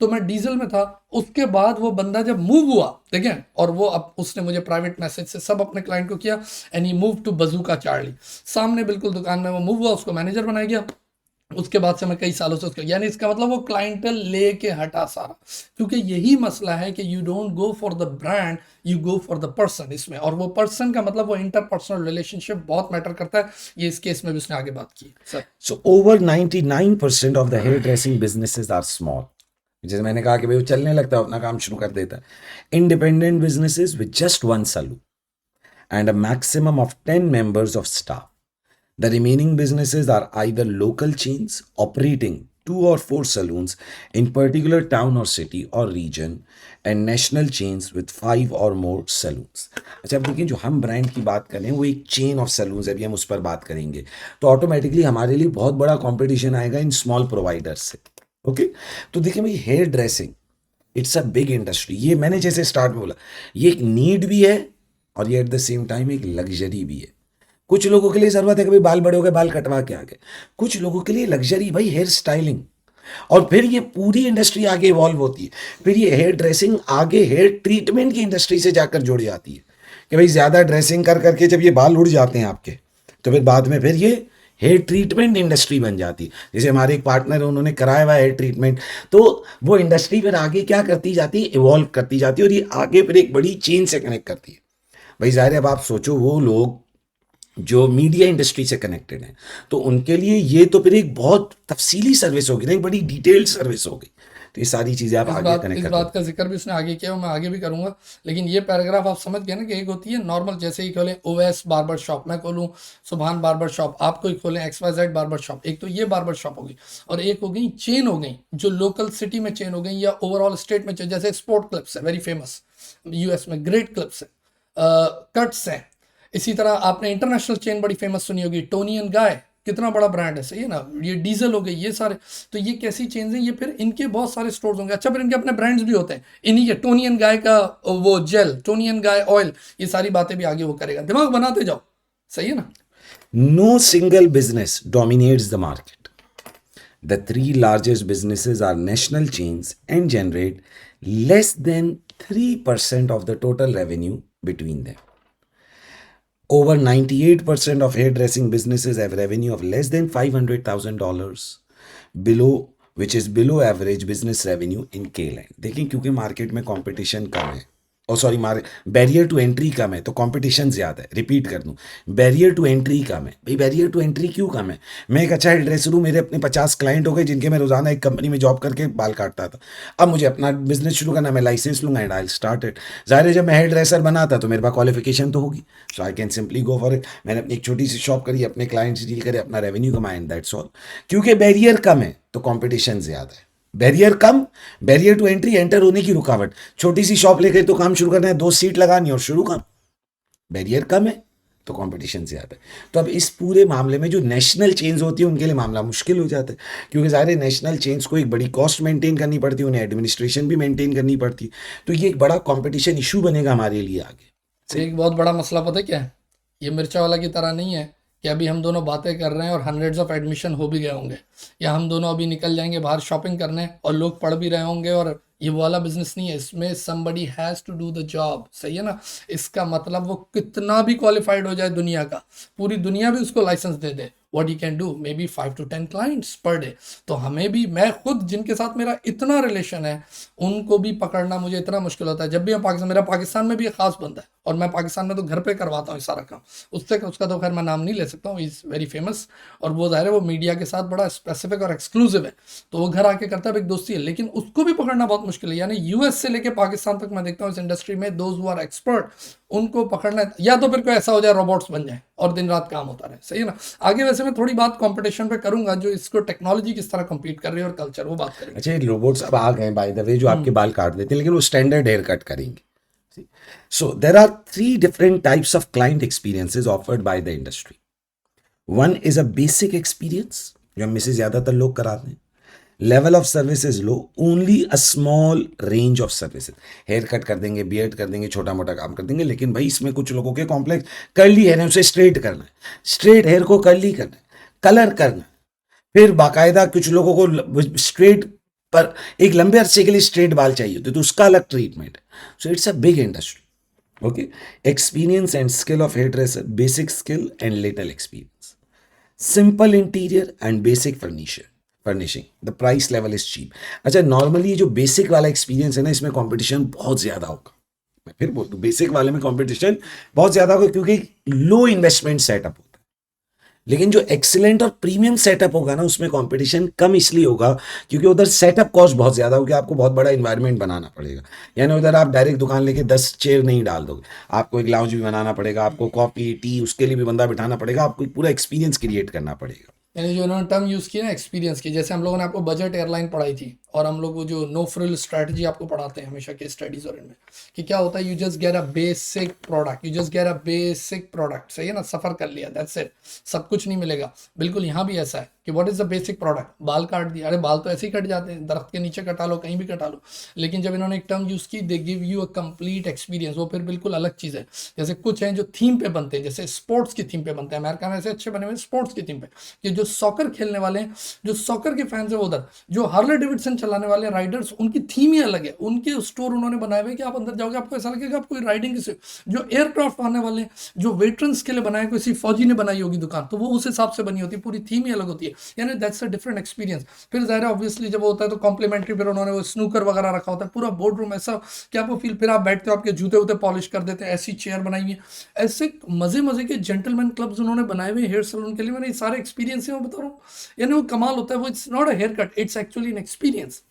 तो मैं डीजल में था, उसके बाद वो बंदा जब मूव हुआ, देखें, और वो अब उसने मुझे प्राइवेट मैसेज से सब अपने क्लाइंट को किया, and he move to Bazooka Charlie, सामने बिल्कुल दुकान में वो मूव हुआ, उसको मैनेजर बनाया गया। उसके बाद से मैं कई सालों से उसके, यानी इसका मतलब वो क्लाइंटल लेके हटा सारा, क्योंकि यही मसला है कि you don't go for the brand, you go for the person इसमें। और वो पर्सन का मतलब वो इंटरपर्सनल रिलेशनशिप बहुत मैटर करता है। ये इस केस में भी उसने आगे बात की sir. So over 99% of the hairdressing businesses are small. जैसे मैंने कहा कि भाई वो चलने लगता है, अपना काम शुरू कर देता है। Independent businesses with just one salon and a maximum of 10 members of staff. The remaining businesses are either local chains operating 2 or 4 saloons in particular town or city or region and national chains with 5 or more saloons. अच्छा, अब देखिए जो हम brand की बात करें वो एक चेन ऑफ सलून्स है, अभी हम उस पर बात करेंगे। तो ऑटोमेटिकली हमारे लिए बहुत बड़ा कंपटीशन आएगा इन स्मॉल प्रोवाइडर्स से। ओके, तो देखिए भाई hair dressing it's a big industry. ये मैंने जैसे स्टार्ट में बोला, ये एक नीड भी है और ये एट द सेम टाइम एक लग्जरी भी है। कुछ लोगों के लिए ज़रूरत है कि भाई बाल बड़े हो गए, बाल कटवा के आ गए। कुछ लोगों के लिए लग्जरी भाई हेयर स्टाइलिंग, और फिर ये पूरी इंडस्ट्री आगे इवॉल्व होती है। फिर ये हेयर ड्रेसिंग आगे हेयर ट्रीटमेंट की इंडस्ट्री से जाकर जुड़ जाती है कि भाई ज़्यादा ड्रेसिंग कर करके जब ये बाल उड़ जाते हैं आपके, तो फिर बाद में फिर ये हेयर ट्रीटमेंट इंडस्ट्री बन जाती है। जैसे हमारे एक पार्टनर है, उन्होंने कराया हुआ हेयर ट्रीटमेंट, तो वो इंडस्ट्री फिर आगे क्या करती जाती है, इवॉल्व करती जाती है, और ये आगे फिर एक बड़ी चेन से कनेक्ट करती है। भाई जाहिर है अब आप सोचो वो लोग जो मीडिया इंडस्ट्री से कनेक्टेड हैं, तो उनके लिए ये तो फिर एक बहुत तफसीली सर्विस होगी ना, एक बड़ी डिटेल्ड सर्विस होगी। तो ये सारी चीज़ें आप आगे कनेक्ट इस कर बात का जिक्र भी उसने आगे किया, मैं आगे भी करूंगा। लेकिन ये पैराग्राफ आप समझ गए ना कि एक होती है नॉर्मल, जैसे ही खोलें ओवैस बार्बर शॉप, मैं खोलूँ सुभान बार्बर शॉप, आप कोई खोलें XYZ बार्बर शॉप, एक तो ये बार्बर शॉप होगी, और एक हो गई चेन हो गई जो लोकल सिटी में चेन हो गई या ओवरऑल स्टेट में चेन। जैसे स्पोर्ट क्लब्स है वेरी फेमस यूएस में, ग्रेट क्लब्स है, कट्स हैं, इसी तरह आपने इंटरनेशनल चेन बड़ी फेमस सुनी होगी, टोनी एंड गाय, कितना बड़ा ब्रांड है, सही है ना। ये डीजल हो गई, ये सारे, तो ये कैसी चेन्स हैं, ये फिर इनके बहुत सारे स्टोर्स होंगे। अच्छा, फिर इनके अपने ब्रांड्स भी होते हैं, इन्हीं के टोनी एंड गाय का वो gel, Toni and Guy oil, ये सारी बातें भी आगे वो करेगा। दिमाग बनाते जाओ, सही है ना। No single business dominates the market. The three largest businesses are national chains and generate less than 3% of the total revenue between them. Over 98% of hairdressing businesses have revenue of less than $500,000, below which is below average business revenue in K-Line. देखें, क्योंकि market में competition कम है, और sorry barrier to entry कम है, तो competition ज़्यादा है। Repeat कर दूं, बैरियर टू एंट्री कम है। भाई बैरियर टू एंट्री क्यों कम है? मैं एक अच्छा हेयर ड्रेसर हूँ, मेरे अपने 50 क्लाइंट हो गए जिनके मैं रोजाना एक कंपनी में जॉब करके बाल काटता था। अब मुझे अपना बिजनेस शुरू करना, मैं लाइसेंस लूंगा एंड आई स्टार्ट इट। ज़ाहिर है, जब मैं हेयर ड्रेसर बना था तो मेरे पास क्वालिफिकेशन तो होगी, so I can simply go for it. मैंने अपनी एक छोटी सी शॉप करी, अपने क्लाइंट से डील करे, अपना रेवेन्यू कमाया एंड दैट्स ऑल। क्योंकि बैरियर कम है तो कॉम्पिटिशन ज़्यादा है। बैरियर कम, बैरियर टू एंट्री, एंटर होने की रुकावट। छोटी सी शॉप लेकर तो काम शुरू करना है, 2 सीट लगानी और शुरू काम। बैरियर कम है तो कंपटीशन ज़्यादा है। तो अब इस पूरे मामले में जो नेशनल चेन्स होती है उनके लिए मामला मुश्किल हो जाता है, क्योंकि सारे नेशनल चेन्स को एक बड़ी कॉस्ट मेंटेन करनी पड़ती है, उन्हें एडमिनिस्ट्रेशन भी मेंटेन करनी पड़ती है। तो ये एक बड़ा कंपटीशन इशू बनेगा हमारे लिए आगे। एक बहुत बड़ा मसला पता है क्या है, ये मिर्चा वाला की तरह नहीं है कि अभी हम दोनों बातें कर रहे हैं और हंड्रेड्स ऑफ एडमिशन हो भी गए होंगे, या हम दोनों अभी निकल जाएंगे बाहर शॉपिंग करने और लोग पढ़ भी रहे होंगे, और ये वाला बिजनेस नहीं है। इसमें somebody has to do the job, सही है ना। इसका मतलब वो कितना भी क्वालिफाइड हो जाए दुनिया का, पूरी दुनिया भी उसको लाइसेंस दे दे, what he can do maybe 5 to 10 clients per day। तो हमें भी, मैं खुद जिनके साथ मेरा इतना रिलेशन है उनको भी पकड़ना मुझे इतना मुश्किल होता है। जब भी मैं पाकिस्तान, मेरा पाकिस्तान में भी एक खास बंदा है, और मैं पाकिस्तान में तो घर पे करवाता हूँ सारा काम उससे, उसका तो खैर मैं नाम नहीं ले सकता हूँ, इज़ वेरी फेमस, और वो ज़ाहिर है वो मीडिया के साथ बड़ा स्पेसिफिक और एक्सक्लूसिव है, तो वो घर आके करता है, एक दोस्ती है। लेकिन उसको भी पकड़ना बहुत मुश्किल है, यानी यूएस से लेके पाकिस्तान तक मैं देखता हूँ इस इंडस्ट्री में, दोज हु आर एक्सपर्ट, उनको पकड़ना, या तो फिर कोई ऐसा हो जाए रोबोट्स बन जाए और दिन रात काम होता रहे, सही है ना। आगे वैसे मैं थोड़ी बात कंपटीशन पे करूंगा, जो इसको टेक्नोलॉजी किस तरह compete कर रही है और कल्चर, वो बात करेंगे। अच्छा, ये रोबोट्स अब आ गए बाय द वे, जो आपके बाल काट देते हैं, लेकिन वो स्टैंडर्ड हेयर कट करेंगे। सो there are 3 different types of client experiences offered by the industry. One is a basic experience, जो हम में से ज़्यादातर लोग कराते हैं। Level of service is low, only a small range of services. Hair cut कर देंगे, बियर्ड कर देंगे, छोटा मोटा काम कर देंगे, लेकिन भाई इसमें कुछ लोगों के कॉम्प्लेक्स कर्ली हेयर है, उसे स्ट्रेट करना है, स्ट्रेट हेयर को कर्ली करना है, कलर करना है, फिर बाकायदा कुछ लोगों को स्ट्रेट पर एक लंबे अरसे के लिए स्ट्रेट बाल चाहिए होते, तो उसका अलग ट्रीटमेंट है। So it's a big industry. Okay, experience and skill of hair dresser, basic skill and little experience, simple interior and basic furnishing, the price level is cheap. अच्छा, नॉर्मली ये जो बेसिक वाला एक्सपीरियंस है ना, इसमें competition बहुत ज़्यादा होगा। मैं फिर बोल दूं, बेसिक वाले में कंपटीशन बहुत ज़्यादा होगा, क्योंकि लो इन्वेस्टमेंट सेटअप होता है। लेकिन जो एक्सीलेंट और प्रीमियम सेटअप होगा ना, उसमें कंपटीशन कम इसलिए होगा क्योंकि उधर सेटअप कॉस्ट बहुत ज़्यादा होगी, आपको बहुत बड़ा इन्वायरमेंट बनाना पड़ेगा। यानी उधर आप डायरेक्ट दुकान लेके 10 चेयर नहीं डाल दोगे, आपको एक लाउंज भी बनाना पड़ेगा, आपको कॉफ़ी टी उसके लिए भी बंदा बिठाना पड़ेगा, आपको पूरा एक्सपीरियंस क्रिएट करना पड़ेगा। यानी जो इन्होंने टर्म यूज़ किया ना एक्सपीरियंस की, जैसे हम लोगों ने आपको बजट एयरलाइन पढ़ाई थी, और हम लोग वो जो नो फ्रिल स्ट्रेटजी आपको पढ़ाते हैं हमेशा के स्टडीज़ और इनमें, कि क्या होता है, you just get a basic product, you just get a basic product, सही है ना, सफ़र कर लिया, दैट्स इट, सब कुछ नहीं मिलेगा। बिल्कुल यहाँ भी ऐसा है कि what is the basic product, बाल काट दिया, अरे बाल तो ऐसे ही कट जाते हैं, दरख्त के नीचे कटा लो, कहीं भी कटा लो। लेकिन जब इन्होंने एक टर्म यूज़ की, they give you a complete experience, वो फिर बिल्कुल अलग चीज़ है। जैसे कुछ हैं जो थीम पे बनते हैं, जैसे स्पोर्ट्स की थीम पे बनते हैं, अमेरिका में ऐसे अच्छे बने हुए स्पोर्ट्स की थीम पे, कि जो सॉकर खेलने वाले हैं, जो सॉकर के फैंस हैं वो उधर, जो हार्ले डेविडसन चलाने वाले राइडर्स, उनकी थीम ही अलग है, उनके स्टोर उन्होंने बनाए हुए कि आप अंदर जाओगे आपको ऐसा लगेगा आप कोई राइडिंग से, जो एयरक्राफ्ट आने वाले, जो वेटरन्स के लिए बनाए, किसी फौजी ने बनाई होगी दुकान, तो वो उस हिसाब से बनी होती है, पूरी थीम ही अलग होती है, यानी दैट्स अ डिफरेंट एक्सपीरियंस। फिर ज़ाहिर ऑब्वियसली जब होता है तो कॉम्प्लीमेंट्री, फिर उन्होंने वो स्नूकर वगैरह रखा होता है, पूरा बोर्ड रूम ऐसा कि आपको फील, फिर आप बैठते हो, आपके जूते वूते पॉलिश कर देते हैं, ऐसी चेयर बनाई हुई है, ऐसे मज़े मज़े के जेंटलमैन क्लब्स उन्होंने बनाए हुए हेयर सैलून के लिए। मैंने सारे एक्सपीरियंस मैं बता रहा हूँ, यानी वो कमाल होता है, वो it's not a hair cut, it's actually an experience.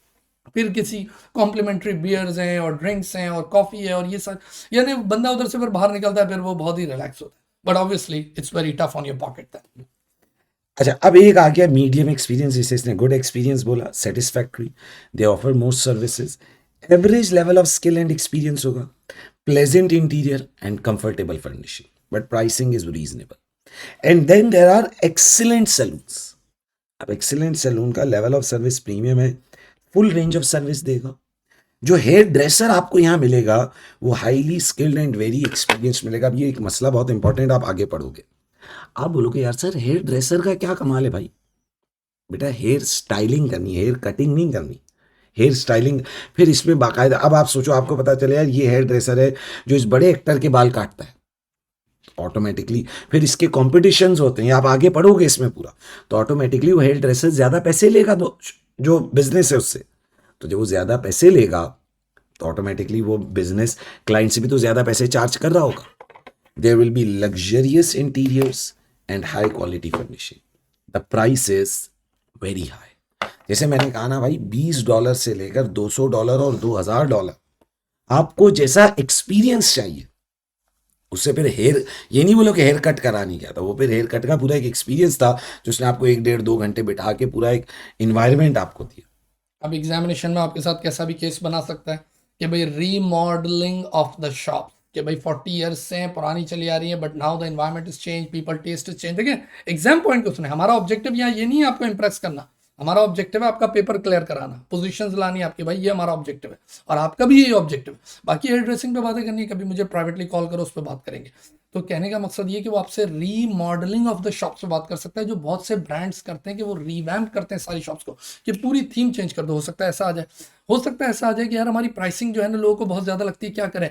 फिर किसी कॉम्प्लीमेंट्री बियर्स हैं और ड्रिंक्स हैं और कॉफ़ी है और ये सारे, यानी बंदा उधर से फिर बाहर निकलता है, फिर वो बहुत ही रिलैक्स होता है, but obviously it's very tough on your pocket that. अच्छा, अब एक आ गया मीडियम एक्सपीरियंस, जिसे इसने गुड एक्सपीरियंस बोला, satisfactory, they offer most services, average level of skill and experience होगा, pleasant interior and comfortable furnishing. but pricing is reasonable. And then there are excellent saloons. अब excellent saloon का level of service premium है, full range of service देगा. जो hair dresser आपको यहाँ मिलेगा वो highly skilled and very experience मिलेगा. अब ये एक मसला बहुत इंपॉर्टेंट, आप आगे पढ़ोगे, आप बोलोगे यार सर हेयर ड्रेसर का क्या कमाल है भाई. बेटा हेयर स्टाइलिंग करनी है, हेयर कटिंग नहीं करनी, हेयर स्टाइलिंग. फिर इसमें बाकायदा, अब आप सोचो आपको पता चले यार ये हेयर ड्रेसर है जो इस बड़े एक्टर के बाल काटता है, ऑटोमेटिकली फिर इसके कॉम्पिटिशन्स होते हैं, आप आगे पढ़ोगे इसमें पूरा, तो ऑटोमेटिकली वो हेयर ड्रेसर ज़्यादा पैसे लेगा, तो जो बिजनेस है उससे, तो जब वो ज़्यादा पैसे लेगा तो ऑटोमेटिकली वो बिजनेस क्लाइंट से भी तो ज़्यादा पैसे चार्ज कर रहा होगा. There will be luxurious interiors and high quality furnishing. The price is very high. जैसे मैंने कहा ना भाई, $20 से लेकर $200 और $2000, आपको जैसा एक्सपीरियंस चाहिए उससे. फिर हेयर, ये नहीं बोलो कि हेयर कट करानी क्या था, वो फिर हेयर कट का पूरा एक एक्सपीरियंस था जो उसने आपको 1 1.5 2 घंटे बिठा के पूरा एक इन्वायरमेंट आपको दिया. अब एग्जामिनेशन में आपके साथ कैसा भी केस बना सकता है कि भाई रीमॉडलिंग ऑफ द शॉप, कि भाई 40 ईयर्स से पुरानी चली आ रही है but now the environment is change, people taste is change. देखिए एग्जाम पॉइंट को सुने, हमारा ऑब्जेक्टिव यहाँ ये नहीं है आपको इंप्रेस करना, हमारा ऑब्जेक्टिव है आपका पेपर क्लियर कराना, पोजीशंस लानी है आपकी, भाई ये हमारा ऑब्जेक्टिव है और आपका भी यही ऑब्जेक्टिव है. बाकी हेयर ड्रेसिंग पे बातें करनी है, कभी मुझे प्राइवेटली कॉल करो, उस पर बात करेंगे. तो कहने का मकसद ये कि वो आपसे रीमॉडलिंग ऑफ द शॉप्स पे बात कर सकता है, जो बहुत से ब्रांड्स करते हैं कि वो रिवैम्प करते हैं सारी शॉप्स को, कि पूरी थीम चेंज कर दो. हो सकता है ऐसा आ जाए, हो सकता है ऐसा आ जाए कि यार हमारी प्राइसिंग जो है ना लोगों को बहुत ज़्यादा लगती है, क्या करें,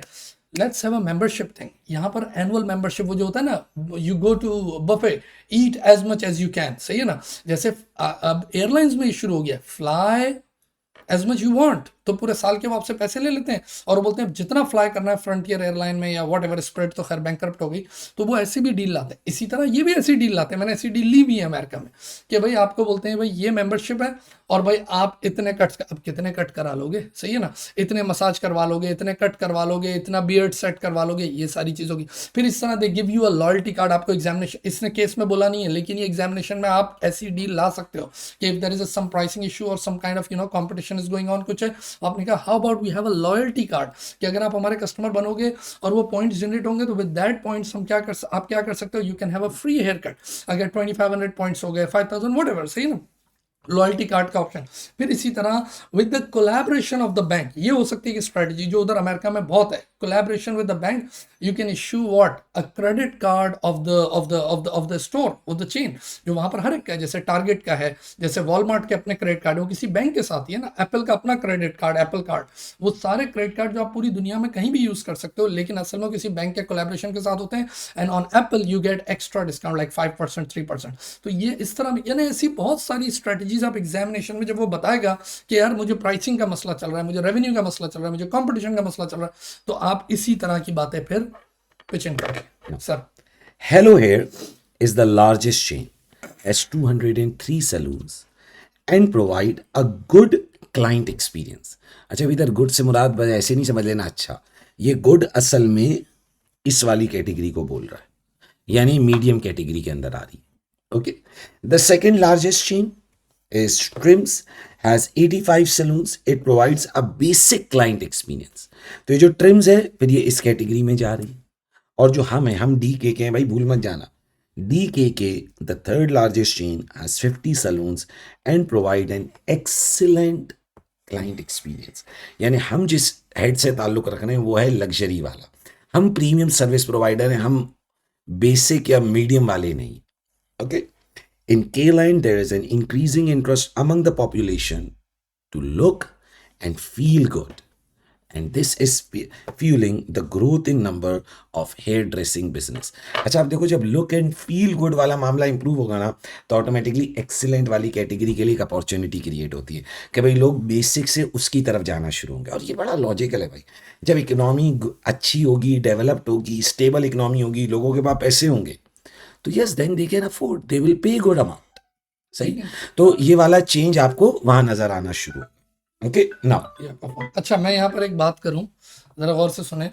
let's have a membership thing. यहाँ पर एनुअल मेंबरशिप वो जो होता है ना, you go to buffet, eat as much as you can, सही है ना. जैसे अब एयरलाइंस में शुरू हो गया, fly as much you want, तो पूरे साल के वो आपसे पैसे ले लेते हैं और वो बोलते हैं जितना फ्लाई करना है फ्रंटियर एयरलाइन में या वॉट एवर. स्प्रेड तो खैर बैंकरप्ट हो गई, तो वो ऐसी भी डील लाते हैं. इसी तरह ये भी ऐसी डील लाते हैं, मैंने ऐसी डील ली भी है अमेरिका में, कि भाई आपको बोलते हैं भाई ये मेंबरशिप है और भाई आप इतने कट, अब कितने कट करा लोगे, सही है ना, इतने मसाज करवा लोगे, इतने कट करवा लोगे, इतना बियर्ड सेट करवा लोगे, ये सारी चीज़ होगी. फिर इस तरह they give you a loyalty card. आपको एग्जामिनेशन, इसने केस में बोला नहीं है लेकिन ये एग्जामिनेशन में आप ऐसी डील ला सकते हो कि if there is some pricing issue और some kind of competition is going on, कुछ है, आपने कहा how about we have a loyalty card, कि अगर आप हमारे कस्टमर बनोगे और वो पॉइंट्स जनरेट होंगे तो विद दैट पॉइंट्स हम आप क्या कर सकते हो, you can have a free hair cut. अगर 2500 पॉइंट्स हो गए, 5000 वट एवर, सही ना, लॉयल्टी कार्ड का ऑप्शन. फिर इसी तरह with the collaboration of the bank, ये हो सकती है कि स्ट्रेटजी जो उधर अमेरिका में बहुत है, collaboration with the bank, you can issue what, a credit card of the store, of the chain, जो वहां पर हर एक का है, जैसे टारगेट का है, जैसे वॉलमार्ट के अपने क्रेडिट कार्ड है, वो किसी बैंक के साथ ही है ना, एप्पल का अपना क्रेडिट कार्ड, एप्पल कार्ड, वो सारे क्रेडिट कार्ड जो आप पूरी दुनिया में कहीं भी यूज कर सकते हो, लेकिन असल में किसी बैंक के कोलैबोरेशन के साथ होते हैं. And on Apple you get extra discount like 5% 3%. तो ये इस तरह, यानी ऐसी बहुत सारी स्ट्रेटजीज आप एग्जामिनेशन में जब वो बताएगा कि यार मुझे प्राइसिंग का मसला चल रहा है, मुझे रेवेन्यू का मसला चल रहा है, मुझे कंपटीशन का मसला चल रहा है, तो आप इसी तरह की बातें फिर पिचिंग करेंगे. Sir Hello Hair is the largest chain, has 203 saloons and provide a good client experience. अच्छा, अभी इधर गुड से मुराद बस ऐसे नहीं समझ लेना. अच्छा, ये गुड असल में इस वाली कैटेगरी को बोल रहा है, यानी मीडियम कैटेगरी के अंदर आ रही है. Okay. The second largest chain is Trims, has 85 saloons. It provides a basic client experience. तो ये जो Trims है फिर ये इस कैटेगरी में जा रही है. और जो हम हैं, हम DK के हैं भाई, भूल मत जाना. DKK, the third largest chain, has 50 saloons and provide an excellent client experience. यानी हम जिस हेड से ताल्लुक़ रख रहे हैं वो है लग्जरी वाला, हम प्रीमियम सर्विस प्रोवाइडर हैं, हम बेसिक या मीडियम वाले नहीं. Okay. In K-Line, there is an increasing interest among the population to look and feel good. And this is fueling the growth in number of hairdressing business. अच्छा, आप देखो जब look and feel good वाला मामला improve होगा ना तो automatically excellent वाली कैटेगरी के लिए एक अपॉर्चुनिटी क्रिएट होती है कि भाई लोग बेसिक से उसकी तरफ जाना शुरू होंगे. और ये बड़ा लॉजिकल है भाई. जब इकोनॉमी अच्छी होगी, डेवलप्ड होगी, स्टेबल इकोनॉमी होगी, लोगों के पास पैसे होंगे, तो yes then they can afford, they will pay good amount. सही. तो ये वाला चेंज आपको वहां नजर आना शुरू. Okay now. अच्छा, मैं यहाँ पर एक बात करूँ, जरा गौर से सुने.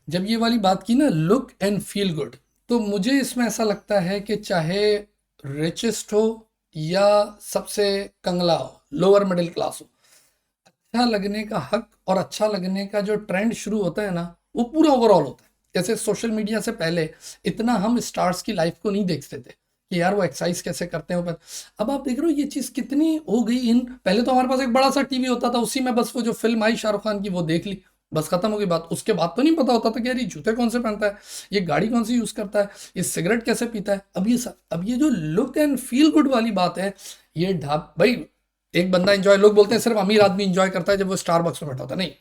जब ये वाली बात की ना लुक एंड फील गुड, तो मुझे इसमें ऐसा लगता है कि चाहे रिचेस्ट हो या सबसे कंगला हो, लोअर मिडिल क्लास हो, अच्छा लगने का हक और अच्छा लगने का जो ट्रेंड शुरू होता है ना, वो पूरा ओवरऑल होता है. जैसे सोशल मीडिया से पहले इतना हम स्टार्स की लाइफ को नहीं देखते थे कि यार वो एक्सरसाइज कैसे करते हैं, अब आप देख रहे हो ये चीज़ कितनी हो गई इन। पहले तो हमारे पास एक बड़ा सा टीवी होता था, उसी में बस वो जो फिल्म आई शाहरुख खान की वो देख ली, बस खत्म हो गई बात। उसके बाद तो नहीं पता होता था कि यार ये जूते कौन से पहनता है, ये गाड़ी कौन सी यूज़ करता है, ये सिगरेट कैसे पीता है। अब ये जो लुक एंड फील गुड वाली बात है, ये भाई एक बंदा एंजॉय, लोग बोलते हैं सिर्फ अमीर आदमी एंजॉय करता है जब वो स्टारबक्स में बैठा होता है, नहीं,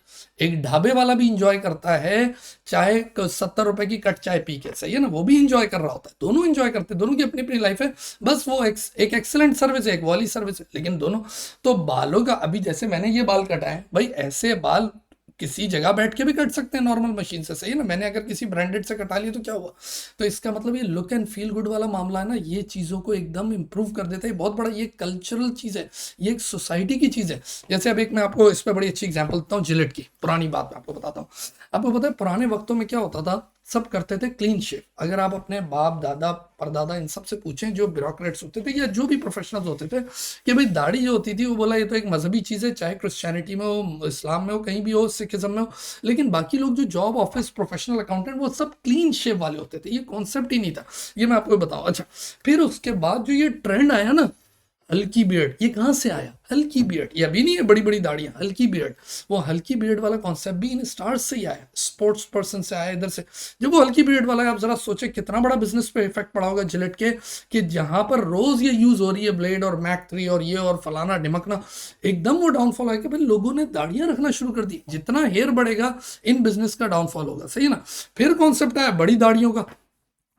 एक ढाबे वाला भी इंजॉय करता है, चाहे 70 रुपए की कट चाय पी के, सही है ना, वो भी इंजॉय कर रहा होता है, दोनों इंजॉय करते हैं, दोनों की अपनी अपनी लाइफ है। बस वो एक एक्सेलेंट सर्विस है, एक वाली सर्विस है, लेकिन दोनों। तो बालों का, अभी जैसे मैंने ये बाल कटाए भाई, ऐसे बाल किसी जगह बैठ के भी कट सकते हैं नॉर्मल मशीन से, सही है ना, मैंने अगर किसी ब्रांडेड से कटा लिया तो क्या हुआ। तो इसका मतलब ये लुक एंड फील गुड वाला मामला है ना, ये चीज़ों को एकदम इंप्रूव कर देता है, बहुत बड़ा ये कल्चरल चीज़ है, ये एक सोसाइटी की चीज़ है। जैसे अब एक मैं आपको इस पर बड़ी अच्छी एग्जांपल देता हूँ, जिलेट की पुरानी बात मैं आपको बताता हूँ। आपको पता है पुराने वक्तों में क्या होता था, सब करते थे क्लीन शेव। अगर आप अपने बाप दादा परदादा इन सब से पूछें, जो ब्यूरोक्रेट्स होते थे या जो भी प्रोफेशनल्स होते थे, कि भाई दाढ़ी जो होती थी, वो बोला ये तो एक मजहबी चीज़ है, चाहे क्रिश्चियनिटी में हो, इस्लाम में हो, कहीं भी हो, सिखिज्म में हो, लेकिन बाकी लोग जो जॉब ऑफिस प्रोफेशनल अकाउंटेंट, वो सब क्लीन शेव वाले होते थे, ये कॉन्सेप्ट ही नहीं था। ये मैं आपको बताऊं। अच्छा, फिर उसके बाद जो ये ट्रेंड आया ना, हल्की बियर्ड, ये कहाँ से आया, हल्की बियर्ड, ये अभी नहीं है बड़ी बड़ी दाढ़ियाँ, हल्की बियर्ड, वो हल्की बियर्ड वाला कॉन्सेप्ट भी इन स्टार्स से ही आया, स्पोर्ट्स पर्सन से आया, इधर से। जब वो हल्की बियर्ड वाला है, आप जरा सोचे कितना बड़ा बिजनेस पे इफेक्ट पड़ा होगा जिलेट के, कि जहां पर रोज ये यूज हो रही है ब्लेड और मैक 3 और ये और फलाना ढिमकना, एकदम वो डाउनफॉल आया कि भाई लोगों ने दाढ़ियां रखना शुरू कर दी, जितना हेयर बढ़ेगा इन बिजनेस का डाउनफॉल होगा, सही है ना। फिर कॉन्सेप्ट आया बड़ी दाढ़ियों का,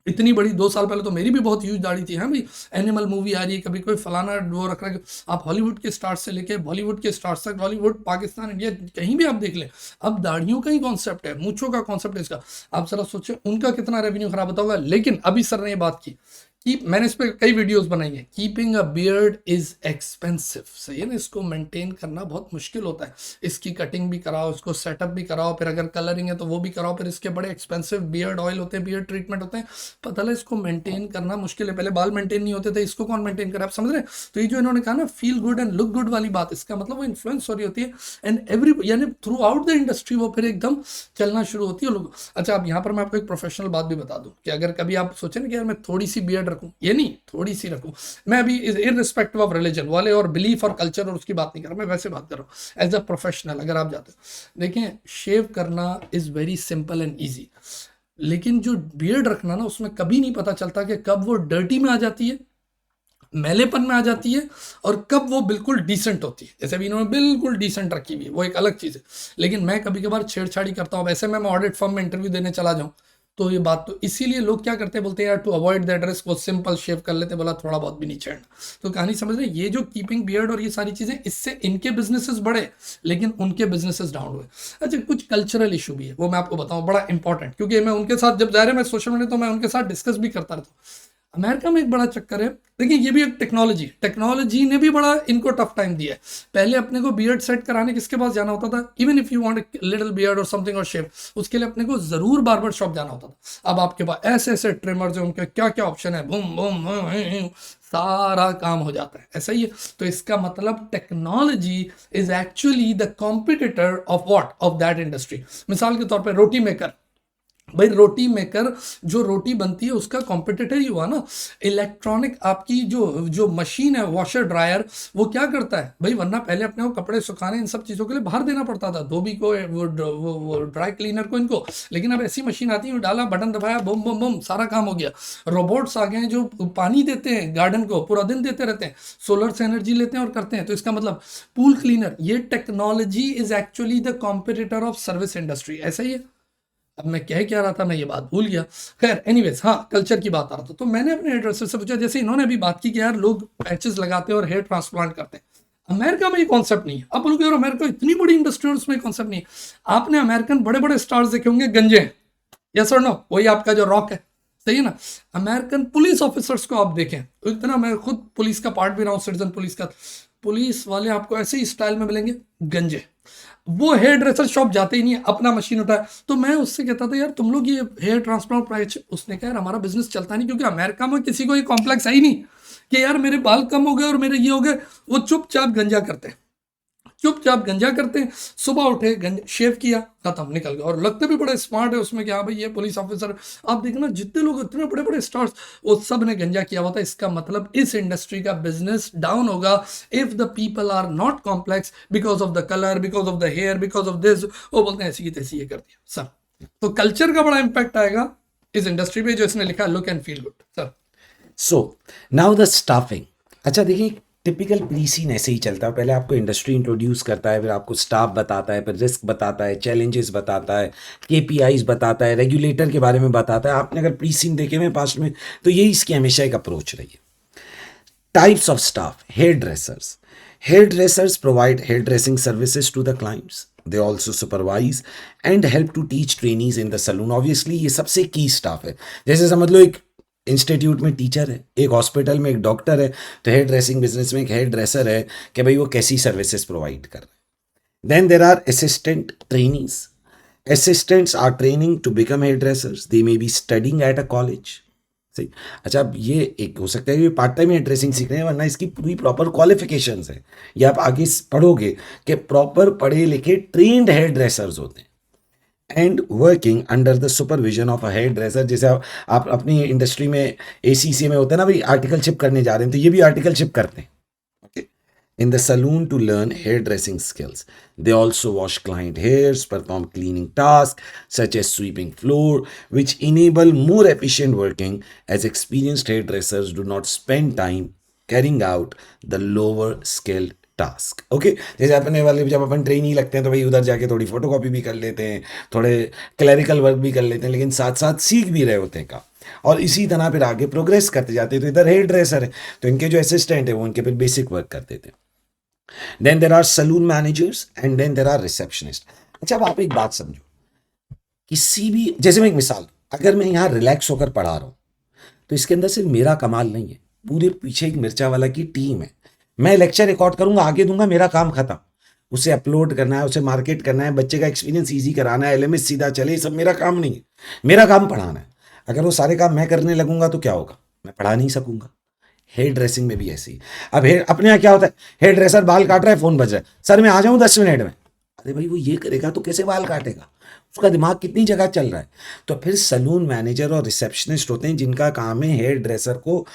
इतनी बड़ी, 2 साल पहले तो मेरी भी बहुत ह्यूज दाढ़ी थी, हाँ भाई, एनिमल मूवी आ रही है, कभी कोई फलाना वो रख रहा है, आप हॉलीवुड के स्टार्स से लेके बॉलीवुड के स्टार्स तक, बॉलीवुड, पाकिस्तान, इंडिया, कहीं भी आप देख लें, अब दाढ़ियों का ही कॉन्सेप्ट है, मूंछों का कॉन्सेप्ट है इसका। आप जरा सोचें उनका कितना रेवेन्यू खराब होता होगा। लेकिन अभी सर ने ये बात की कि मैंने इस पर कई वीडियोस बनाई हैं, keeping a beard is expensive, सही है ना, इसको मेंटेन करना बहुत मुश्किल होता है, इसकी कटिंग भी कराओ, इसको सेटअप भी कराओ, फिर अगर कलरिंग है तो वो भी कराओ, फिर इसके बड़े एक्सपेंसिव बियर्ड ऑयल होते हैं, बियर्ड ट्रीटमेंट होते हैं, पता लगा इसको मेंटेन करना मुश्किल है। पहले बाल मेंटेन नहीं होते थे, इसको कौन मेंटेन करे, आप समझ रहे हैं। तो ये जो इन्होंने कहा ना feel good and look good वाली बात, इसका मतलब वो इन्फ्लुएंस हो रही होती है, एंड एवरी, यानी थ्रू आउट द इंडस्ट्री वो फिर एकदम चलना शुरू होती है लोग। अच्छा, अब यहाँ पर मैं आपको एक प्रोफेशनल बात भी बता दूं कि अगर कभी आप सोचे ना कि यार मैं थोड़ी सी बियर्ड रखूं, ये नहीं, थोड़ी सी रखूं, मैं अभी इररिस्पेक्टिव ऑफ रिलीजन वाले और बिलीफ और कल्चर और उसकी बात नहीं कर रहा, मैं वैसे बात कर रहा हूँ एज अ प्रोफेशनल। अगर आप जाते हो, देखें, शेव करना is very simple and easy, लेकिन जो बियर्ड रखना ना, उसमें कभी नहीं पता चलता कि कब वो डर्टी में आ जाती है, मैलेपन में आ जाती है, और कब वो बिल्कुल डिसेंट होती है। जैसे अभी इन्होंने बिल्कुल डिसेंट रखी हुई है, वो एक अलग चीज़ है, लेकिन मैं कभी कभार छेड़छाड़ी करता हूँ। वैसे मैं ऑडिट फर्म में इंटरव्यू देने चला जाऊँ तो ये बात, तो इसीलिए लोग क्या करते हैं, बोलते हैं यार टू अवॉइड दैट रिस्क वो सिंपल शेव कर लेते, बोला थोड़ा बहुत भी नहीं छेड़ना। तो कहानी समझ रहे, ये जो कीपिंग बियर्ड और ये सारी चीज़ें, इससे इनके बिजनेसेस बढ़े लेकिन उनके बिजनेसेस डाउन हुए। अच्छा, कुछ कल्चरल इशू भी है, वो मैं आपको बताऊँ, बड़ा इंपॉर्टेंट, क्योंकि मैं उनके साथ जब जा रहे, मैं सोशल मीडिया तो मैं उनके साथ डिस्कस भी करता रहता हूँ। अमेरिका में एक बड़ा चक्कर है, देखिए ये भी एक टेक्नोलॉजी ने भी बड़ा इनको टफ टाइम दिया है। पहले अपने को बियर्ड सेट कराने किसके पास जाना होता था, even if you want little beard और समथिंग और शेव, उसके लिए अपने को जरूर बार्बर शॉप जाना होता था। अब आपके पास ऐसे ऐसे ट्रिमर्स हैं, उनके क्या क्या ऑप्शन है, बूम बूम सारा काम हो जाता है, ऐसा ही है। तो इसका मतलब technology is actually the competitor of what, of that industry. मिसाल के तौर पर रोटी मेकर, भाई रोटी मेकर जो रोटी बनती है उसका कॉम्पिटिटर ही हुआ ना। इलेक्ट्रॉनिक आपकी जो जो मशीन है, वॉशर ड्रायर, वो क्या करता है भाई, वरना पहले अपने को कपड़े सुखाने इन सब चीज़ों के लिए बाहर देना पड़ता था, धोबी को, वो ड्राई क्लीनर को, इनको। लेकिन अब ऐसी मशीन आती है, डाला बटन दबाया, बम बम बम, सारा काम हो गया। रोबोट्स आ गए हैं जो पानी देते हैं गार्डन को, पूरा दिन देते रहते हैं, सोलर से एनर्जी लेते हैं और करते हैं। तो इसका मतलब पूल क्लीनर, ये technology is actually the competitor of service industry, ऐसा ही है। अब मैं कह क्या रहा था, मैं ये बात भूल गया। खैर एनीवेज, हाँ, कल्चर की बात आ रहा था। तो मैंने अपने एड्रेसर से पूछा, जैसे इन्होंने अभी बात की कि यार लोग पैचेस लगाते हैं और हेयर ट्रांसप्लांट करते हैं, अमेरिका में ये कॉन्सेप्ट नहीं है। अब बोलोगे यार अमेरिका इतनी बड़ी इंडस्ट्री और उसमें कॉन्सेप्ट नहीं है। आपने अमेरिकन बड़े बड़े स्टार्स देखे होंगे, गंजे हैं, यस और नो, वही आपका जो रॉक है, सही है ना। अमेरिकन पुलिस ऑफिसर्स को आप देखें, इतना, मैं खुद पुलिस का पार्ट भी रहा हूँ, सिटीजन पुलिस का, पुलिस वाले आपको ऐसे ही स्टाइल में मिलेंगे, गंजे। वो हेयर ड्रेसर शॉप जाते ही नहीं है, अपना मशीन उठाया। तो मैं उससे कहता था यार तुम लोग ये हेयर ट्रांसप्लांट प्राइस, उसने कहा यार हमारा बिजनेस चलता नहीं, क्योंकि अमेरिका में किसी को ये कॉम्प्लेक्स है ही नहीं कि यार मेरे बाल कम हो गए और मेरे ये हो गए, वो चुपचाप गंजा करते हैं। चुपचाप गंजा करते हैं, सुबह उठे गंजा शेव किया, खत्म, निकल गया, और लगते भी बड़े स्मार्ट है उसमें कि हाँ भाई ये पुलिस ऑफिसर। आप देखना जितने लोग इतने बड़े बड़े स्टार्स, वो सब ने गंजा किया हुआ था। इसका मतलब इस इंडस्ट्री का बिजनेस डाउन होगा if the people are not complex because of the colour, because of the hair, because of this. वो बोलते हैं ऐसी की तैसी ये कर दिया सर। तो कल्चर का बड़ा इंपैक्ट आएगा इस इंडस्ट्री पे, जो इसने लिखा है look and feel good sir. So now the staffing. अच्छा देखिए, टिपिकल प्री सीन ऐसे ही चलता है, पहले आपको इंडस्ट्री इंट्रोड्यूस करता है, फिर आपको स्टाफ बताता है, फिर रिस्क बताता है, चैलेंजेस बताता है, केपीआईज बताता है, रेगुलेटर के बारे में बताता है। आपने अगर प्री सीन देखे हुए पास्ट में, तो यही इसकी हमेशा एक अप्रोच रही है। Types of staff: hairdressers. Hairdressers provide hairdressing services to the clients. They also supervise and help to teach trainees in the saloon. Obviously ये सबसे की स्टाफ है। जैसे समझ लो एक इंस्टीट्यूट में टीचर है, एक हॉस्पिटल में एक डॉक्टर है, तो हेयर ड्रेसिंग बिजनेस में एक हेयर ड्रेसर है कि भाई वो कैसी सर्विसेज प्रोवाइड कर रहे हैं। Then there are assistant trainees. Assistants are training to become hairdressers. They may be studying at a college. सही। अच्छा, अब ये एक हो सकता है कि पार्ट टाइम हेयर ड्रेसिंग सीख रहे हैं, वरना इसकी पूरी प्रॉपर क्वालिफिकेशंस है। ये आप आगे पढ़ोगे कि प्रॉपर पढ़े लिखे ट्रेन्ड हेयर ड्रेसर्स होते हैं and working under the supervision of a hair dresser. जैसे आप अपनी इंडस्ट्री में एसीसी में होता है ना भाई, आर्टिकलशिप करने जा रहे हैं, तो ये भी आर्टिकलशिप करते हैं in the saloon to learn hairdressing skills. They also wash client hairs, perform cleaning tasks such as sweeping floor, which enable more efficient working, as experienced hairdressers do not spend time carrying out the lower skilled task. Okay, जैसे अपने वाले जब अपन trainee लगते हैं तो भाई उधर जाके थोड़ी फोटोकॉपी भी कर लेते हैं, थोड़े क्लरिकल वर्क भी कर लेते हैं, लेकिन साथ साथ सीख भी रहे होते हैं काम, और इसी तरह फिर आगे प्रोग्रेस करते जाते हैं। तो इधर हेयर ड्रेसर है तो इनके जो असिस्टेंट है वो इनके फिर बेसिक वर्क कर देते हैं। Then there are salon managers and then there are receptionist. अच्छा, अब आप एक बात समझो, किसी भी, जैसे मैं एक मिसाल, अगर मैं यहाँ रिलैक्स होकर पढ़ा रहा हूँ तो इसके अंदर सिर्फ मेरा कमाल नहीं है, पूरे पीछे एक मिर्चा वाला की टीम है। मैं लेक्चर रिकॉर्ड करूंगा, आगे दूंगा, मेरा काम खत्म। उसे अपलोड करना है, उसे मार्केट करना है, बच्चे का एक्सपीरियंस ईजी कराना है, एलएमएस सीधा चले, ये सब मेरा काम नहीं है। मेरा काम पढ़ाना है। अगर वो सारे काम मैं करने लगूंगा तो क्या होगा, मैं पढ़ा नहीं सकूंगा। हेयर ड्रेसिंग में भी ऐसी। अब हेयर अपने यहाँ क्या होता है, हेयर ड्रेसर बाल काट रहा है, फोन बज रहा है, सर मैं आ जाऊँ 10 मिनट में। अरे भाई वो ये करेगा तो कैसे बाल काटेगा, उसका दिमाग कितनी जगह चल रहा है। तो फिर सलून मैनेजर और रिसेप्शनिस्ट होते हैं जिनका काम है हेयर ड्रेसर को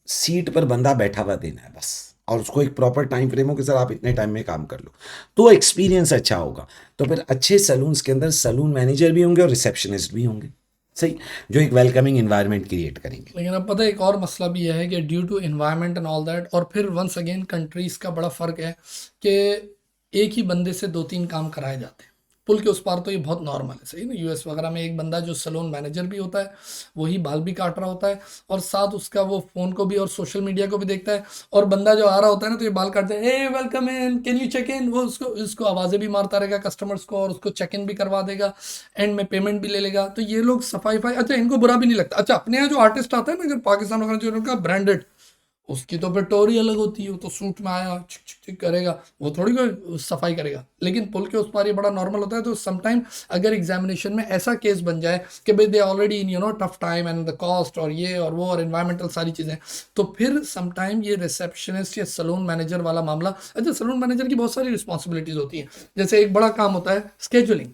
सीट पर बंदा बैठा हुआ देना है बस, और उसको एक प्रॉपर टाइम फ्रेम हो कि सर आप इतने टाइम में काम कर लो, तो एक्सपीरियंस अच्छा होगा। तो फिर अच्छे सलून्स के अंदर सलून मैनेजर भी होंगे और रिसेप्शनिस्ट भी होंगे, सही, जो एक वेलकमिंग इन्वायरमेंट क्रिएट करेंगे। लेकिन अब पता है एक और मसला भी यह है कि due to environment and all that, और फिर वंस अगेन कंट्रीज का बड़ा फ़र्क है कि एक ही बंदे से 2-3 काम कराए जाते हैं। पुल के उस पार तो ये बहुत नॉर्मल है, सही ना। यूएस वगैरह में एक बंदा जो सैलून मैनेजर भी होता है, वही बाल भी काट रहा होता है, और साथ उसका वो फ़ोन को भी और सोशल मीडिया को भी देखता है। और बंदा जो आ रहा होता है ना, तो ये बाल काटते हैं, hey welcome in, can you check in, वो उसको आवाज़ें भी मारता रहेगा कस्टमर्स को, और उसको चेक इन भी करवा देगा, एंड में पेमेंट भी ले लेगा। तो ये लोग सफाई। अच्छा, इनको बुरा भी नहीं लगता। अच्छा, अपने यहाँ जो आर्टिस्ट आता है ना, अगर पाकिस्तान वगैरह जो उनका ब्रांडेड, उसकी तो फिर टोरी अलग होती है, वो तो सूट में आया चिक चिक चिक करेगा, वो थोड़ी कोई सफाई करेगा। लेकिन पुल के उस पार ये बड़ा नॉर्मल होता है। तो समटाइम अगर एग्जामिनेशन में ऐसा केस बन जाए कि भाई they already in tough time and the cost और ये और वो और एनवायरमेंटल सारी चीज़ें, तो फिर समटाइम ये रिसेप्शनिस्ट या सलून मैनेजर वाला मामला। अच्छा, सलून मैनेजर की बहुत सारी रिस्पॉन्सिबिलिटीज़ होती हैं। जैसे एक बड़ा काम होता है स्केजुलिंग,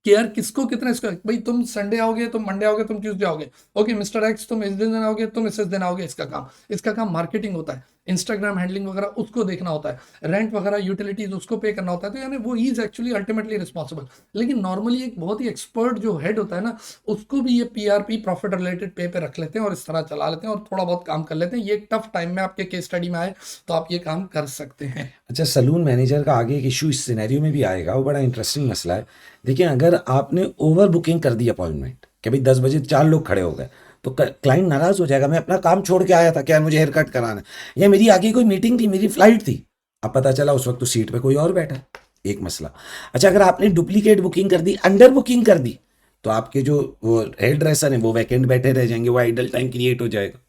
कि यार किसको कितना, इसको भाई तुम संडे आओगे, तुम मंडे आओगे, तुम ट्यूसडे आओगे, ओके मिस्टर एक्स तुम इस दिन आओगे, तुम इस दिन आओगे। इसका काम मार्केटिंग होता है, इंस्टाग्राम हैंडलिंग वगैरह उसको देखना होता है, रेंट वगैरह यूटिलिटीज उसको पे करना होता है। तो यानी वो इज एक्चुअली अल्टीमेटली रिस्पॉन्सिबल। लेकिन नॉर्मली एक बहुत ही एक्सपर्ट जो हेड होता है ना, उसको भी ये पीआरपी प्रॉफिट रिलेटेड पे पे रख लेते हैं और इस तरह चला लेते हैं और थोड़ा बहुत काम कर लेते हैं। ये टफ टाइम में आपके केस स्टडी में आए तो आप ये काम कर सकते हैं। अच्छा, सलून मैनेजर का आगे एक इशू इस सिनेरियो में भी आएगा, वो बड़ा इंटरेस्टिंग मसला है। देखिए, अगर आपने ओवर बुकिंग कर दी अपॉइंटमेंट कि भाई 10 बजे 4 लोग खड़े हो गए, तो क्लाइंट नाराज हो जाएगा। मैं अपना काम छोड़ के आया था, क्या मुझे हेयर कट कराना है, या मेरी आगे कोई मीटिंग थी, मेरी फ्लाइट थी। अब पता चला उस वक्त तो सीट पे कोई और बैठा, एक मसला। अच्छा, अगर आपने डुप्लीकेट बुकिंग कर दी, अंडर बुकिंग कर दी, तो आपके जो वो हेयर ड्रेसर हैं वो वैकेंट बैठे रह जाएंगे, वो आइडल टाइम क्रिएट हो जाएगा।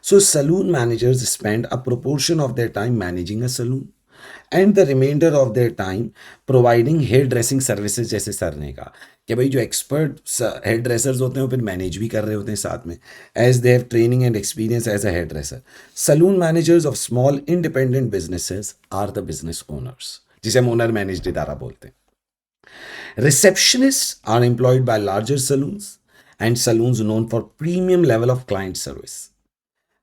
So saloon managers spend a proportion of their time managing a saloon. And the reminder of their time providing hair dressing services, जैसे सर ने कहा कि भाई जो एक्सपर्ट हेयर ड्रेसर्स होते हैं वो फिर मैनेज भी कर रहे होते हैं साथ में, as they have training and experience as a hair dresser. Salon managers of small independent businesses are the business owners, जिसे हम ओनर मैनेज्ड इदारा बोलते हैं. Receptionists are employed by larger saloons and saloons known for premium level of client service.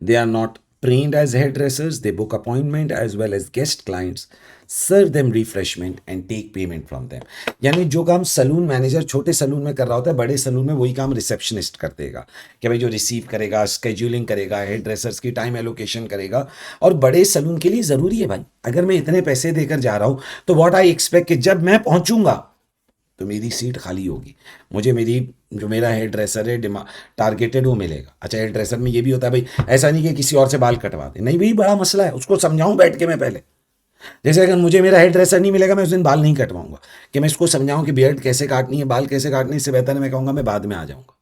They are not trained as hairdressers, they book appointment as well as guest clients, serve them refreshment and take payment from them. यानी जो काम salon manager छोटे salon में कर रहा होता है, बड़े सलून में वही काम रिसेप्शनिस्ट कर देगा कि भाई जो रिसीव करेगा, स्केड्यूलिंग करेगा, हेयर ड्रेसर्स की टाइम एलोकेशन करेगा. और बड़े सलून के लिए ज़रूरी है भाई, अगर मैं इतने पैसे देकर जा रहा हूँ तो व्हाट आई एक्सपेक्ट कि जब मैं पहुँचूंगा तो मेरी सीट खाली होगी, मुझे मेरी जो मेरा हेयर ड्रेसर है टारगेटेड वो मिलेगा. अच्छा, हेयर ड्रेसर में ये भी होता है भाई, ऐसा नहीं कि किसी और से बाल कटवा दे, नहीं भाई, बड़ा मसला है, उसको समझाऊं बैठ के मैं पहले. जैसे अगर मुझे मेरा हेयर ड्रेसर नहीं मिलेगा, मैं उस दिन बाल नहीं कटवाऊंगा, कि मैं इसको समझाऊं कि बियर्ड कैसे काटनी है, बाल कैसे काटनी है. इससे बेहतर है मैं कहूँगा मैं बाद में आ जाऊँगा.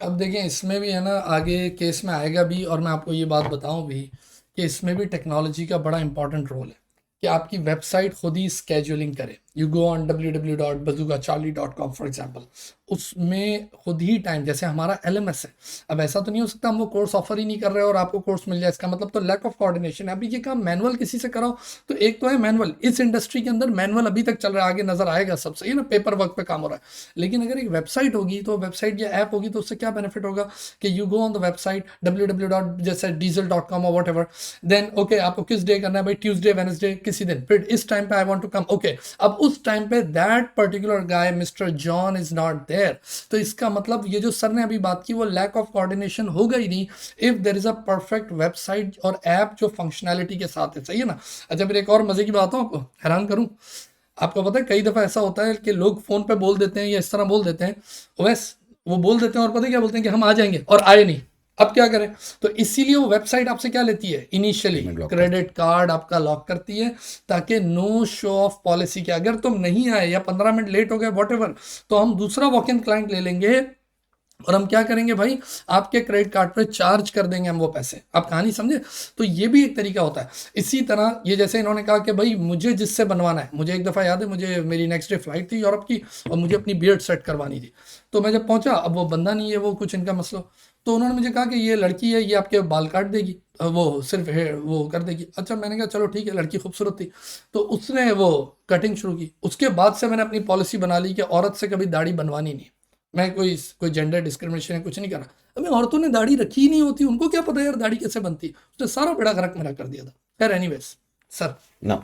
अब देखिए इसमें भी है ना, आगे केस में आएगा भी, और मैं आपको ये बात बताऊं भी कि इसमें भी टेक्नोलॉजी का बड़ा इंपॉर्टेंट रोल है कि आपकी वेबसाइट खुद ही स्केड्यूलिंग करे. You go on www.bazookacharlie.com for example, उसमें खुद ही टाइम, जैसे हमारा LMS है, अब ऐसा तो नहीं हो सकता हम वो कोर्स ऑफर ही नहीं कर रहे और आपको कोर्स मिल जाए, इसका मतलब तो लैक ऑफ कोऑर्डिनेशन है. अभी ये काम मैनुअल किसी से कराओ तो एक तो है मैनुअल, इस इंडस्ट्री के अंदर मैनुअल अभी तक चल रहा है, आगे नजर आएगा सब सही है ना, पेपर वर्क पे काम हो रहा है. लेकिन अगर एक वेबसाइट होगी तो वेबसाइट या ऐप होगी तो उससे क्या बेनिफिट होगा कि you go on the website www. जैसे diesel.com और whatever, देन ओके आपको किस डे करना है भाई, ट्यूसडे वेडनेसडे किसी दिन, फिर इस टाइम पे I want to come. Okay, अब उस टाइम पे that particular guy mister John is not there, तो इसका मतलब ये जो सर ने अभी बात की वो लैक ऑफ कोऑर्डिनेशन होगा ही नहीं if there is a perfect website और ऐप जो फंक्शनैलिटी के साथ है, सही है ना. अच्छा, फिर एक और मजे की बात हो, आपको हैरान करूं, आपको पता है कई दफा ऐसा होता है कि लोग फोन पे बोल देते हैं या इस तरह बोल देते हैं, ओएस वो बोल देते हैं और पता है क्या बोलते हैं कि हम आ जाएंगे और आए नहीं. अब क्या करें, तो इसीलिए वो वेबसाइट आपसे क्या लेती है, इनिशियली क्रेडिट कार्ड आपका लॉक करती है, ताकि नो शो ऑफ पॉलिसी के अगर तुम नहीं आए या 15 मिनट लेट हो गए वॉट, तो हम दूसरा वॉक इन क्लाइंट ले लेंगे और हम क्या करेंगे भाई, आपके क्रेडिट कार्ड पे चार्ज कर देंगे हम वो पैसे. आप कहानी समझे, तो ये भी एक तरीका होता है. इसी तरह ये जैसे इन्होंने कहा कि भाई मुझे जिससे बनवाना है, मुझे एक दफ़ा याद है, मुझे मेरी नेक्स्ट डे फ्लाइट थी यूरोप की और मुझे अपनी बियर्ड सेट करवानी थी. तो मैं जब पहुंचा, अब वो बंदा नहीं है, वो कुछ इनका मसला, तो उन्होंने मुझे कहा कि ये लड़की है, ये आपके बाल काट देगी, वो सिर्फ हेयर वो कर देगी. अच्छा, मैंने कहा चलो ठीक है, लड़की खूबसूरत थी, तो उसने वो कटिंग शुरू की. उसके बाद से मैंने अपनी पॉलिसी बना ली कि औरत से कभी दाढ़ी बनवानी नहीं. मैं कोई जेंडर डिस्क्रिमिनेशन है कुछ नहीं कर रहा. अभी औरतों ने दाढ़ी रखी ही नहीं होती, उनको क्या पता यार दाढ़ी कैसे बनती है, उसने सारा बेड़ा गर्क मेरा कर दिया था. खैर एनीवेज सर, नाउ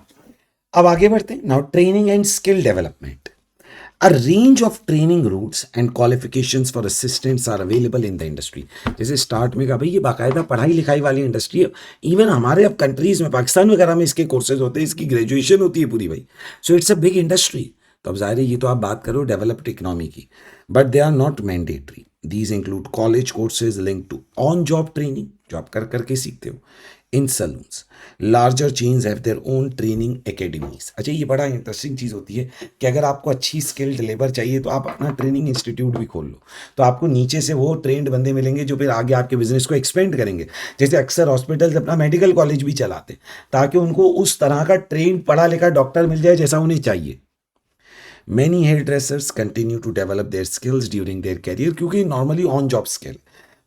अब आगे बढ़ते हैं. Now training and skill development. A range of training routes and qualifications for assistants are available in the industry. जैसे स्टार्ट में कहा भाई ये बाकायदा पढ़ाई लिखाई वाली इंडस्ट्री है. इवन हमारे अब कंट्रीज में, पाकिस्तान वगैरह में इसके कोर्सेज होते हैं, इसकी ग्रेजुएशन होती है पूरी भाई. So it's a big industry. तो अब जाहिर है ये तो आप बात करो डेवलप्ड इकोनॉमी की, but they are not mandatory. These include college courses link to on job training, जो आप कर करके सीखते हो. In salons larger chains have their own training academies. अच्छा, ये बड़ा इंटरेस्टिंग चीज़ होती है कि अगर आपको अच्छी स्किल्ड लेबर चाहिए तो आप अपना ट्रेनिंग इंस्टीट्यूट भी खोल लो, तो आपको नीचे से वो ट्रेंड बंदे मिलेंगे जो फिर आगे आपके बिजनेस को एक्सपेंड करेंगे. जैसे अक्सर हॉस्पिटल्स अपना मेडिकल कॉलेज भी चलाते हैं ताकि उनको उस तरह का ट्रेंड पढ़ा लिखा डॉक्टर मिल जाए जैसा उन्हें चाहिए. Many hairdressers continue to develop their skills during their career, क्योंकि नॉर्मली ऑन जॉब स्किल.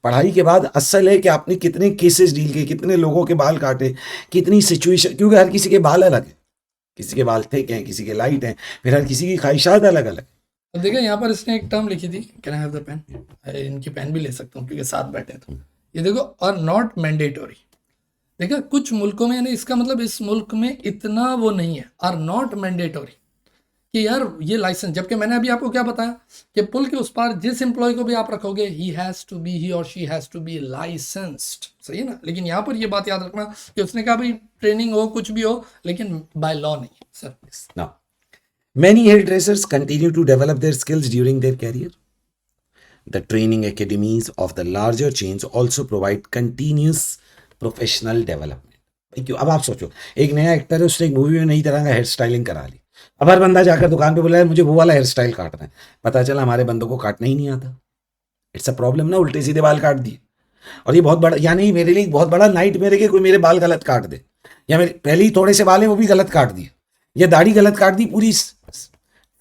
पढ़ाई के बाद असल है कि आपने कितने केसेस डील किए, कितने लोगों के बाल काटे, कितनी सिचुएशन, क्योंकि हर किसी के बाल अलग है, किसी के बाल थिक हैं, किसी के लाइट हैं, फिर हर किसी की ख्वाहिशात अलग अलग. अब देखिए यहाँ पर इसने एक टर्म लिखी थी, can I have the pen, इनकी पेन भी ले सकता हूँ क्योंकि साथ बैठे हैं. तो ये देखो, आर नॉट मैंडेटरी. देखा कुछ मुल्कों में, यानी इसका मतलब इस मुल्क में इतना वो नहीं है, आर नॉट मैंडेटरी, कि यार ये लाइसेंस, जबकि मैंने अभी आपको क्या बताया कि पुल के उस पार जिस एम्प्लॉय को भी आप रखोगे, ही और she has to be licensed, सही है ना. लेकिन यहाँ पर ये बात याद रखना कि उसने कहा भाई ट्रेनिंग हो कुछ भी हो, लेकिन बाय लॉ नहीं. Sir, now many hairdressers continue to develop their skills during their career. The training academies of the larger chains also provide continuous professional development. भाई क्यों, अब आप सोचो, एक नया एक्टर है, उसने एक मूवी में नई तरह का हेयर स्टाइलिंग करा ली. अब हर बंदा जाकर दुकान पे बोला है मुझे वो वाला हेयर स्टाइल काटना है, पता चला हमारे बंदों को काटना ही नहीं आता. इट्स अ प्रॉब्लम ना, उल्टे सीधे बाल काट दिए. और ये बहुत बड़ा, यानी मेरे लिए बहुत बड़ा नाइट मेरे के कोई मेरे बाल गलत काट दे. या मेरे पहले ही थोड़े से बाल हैं वो भी गलत काट दिए, या दाढ़ी गलत काट दी, पूरी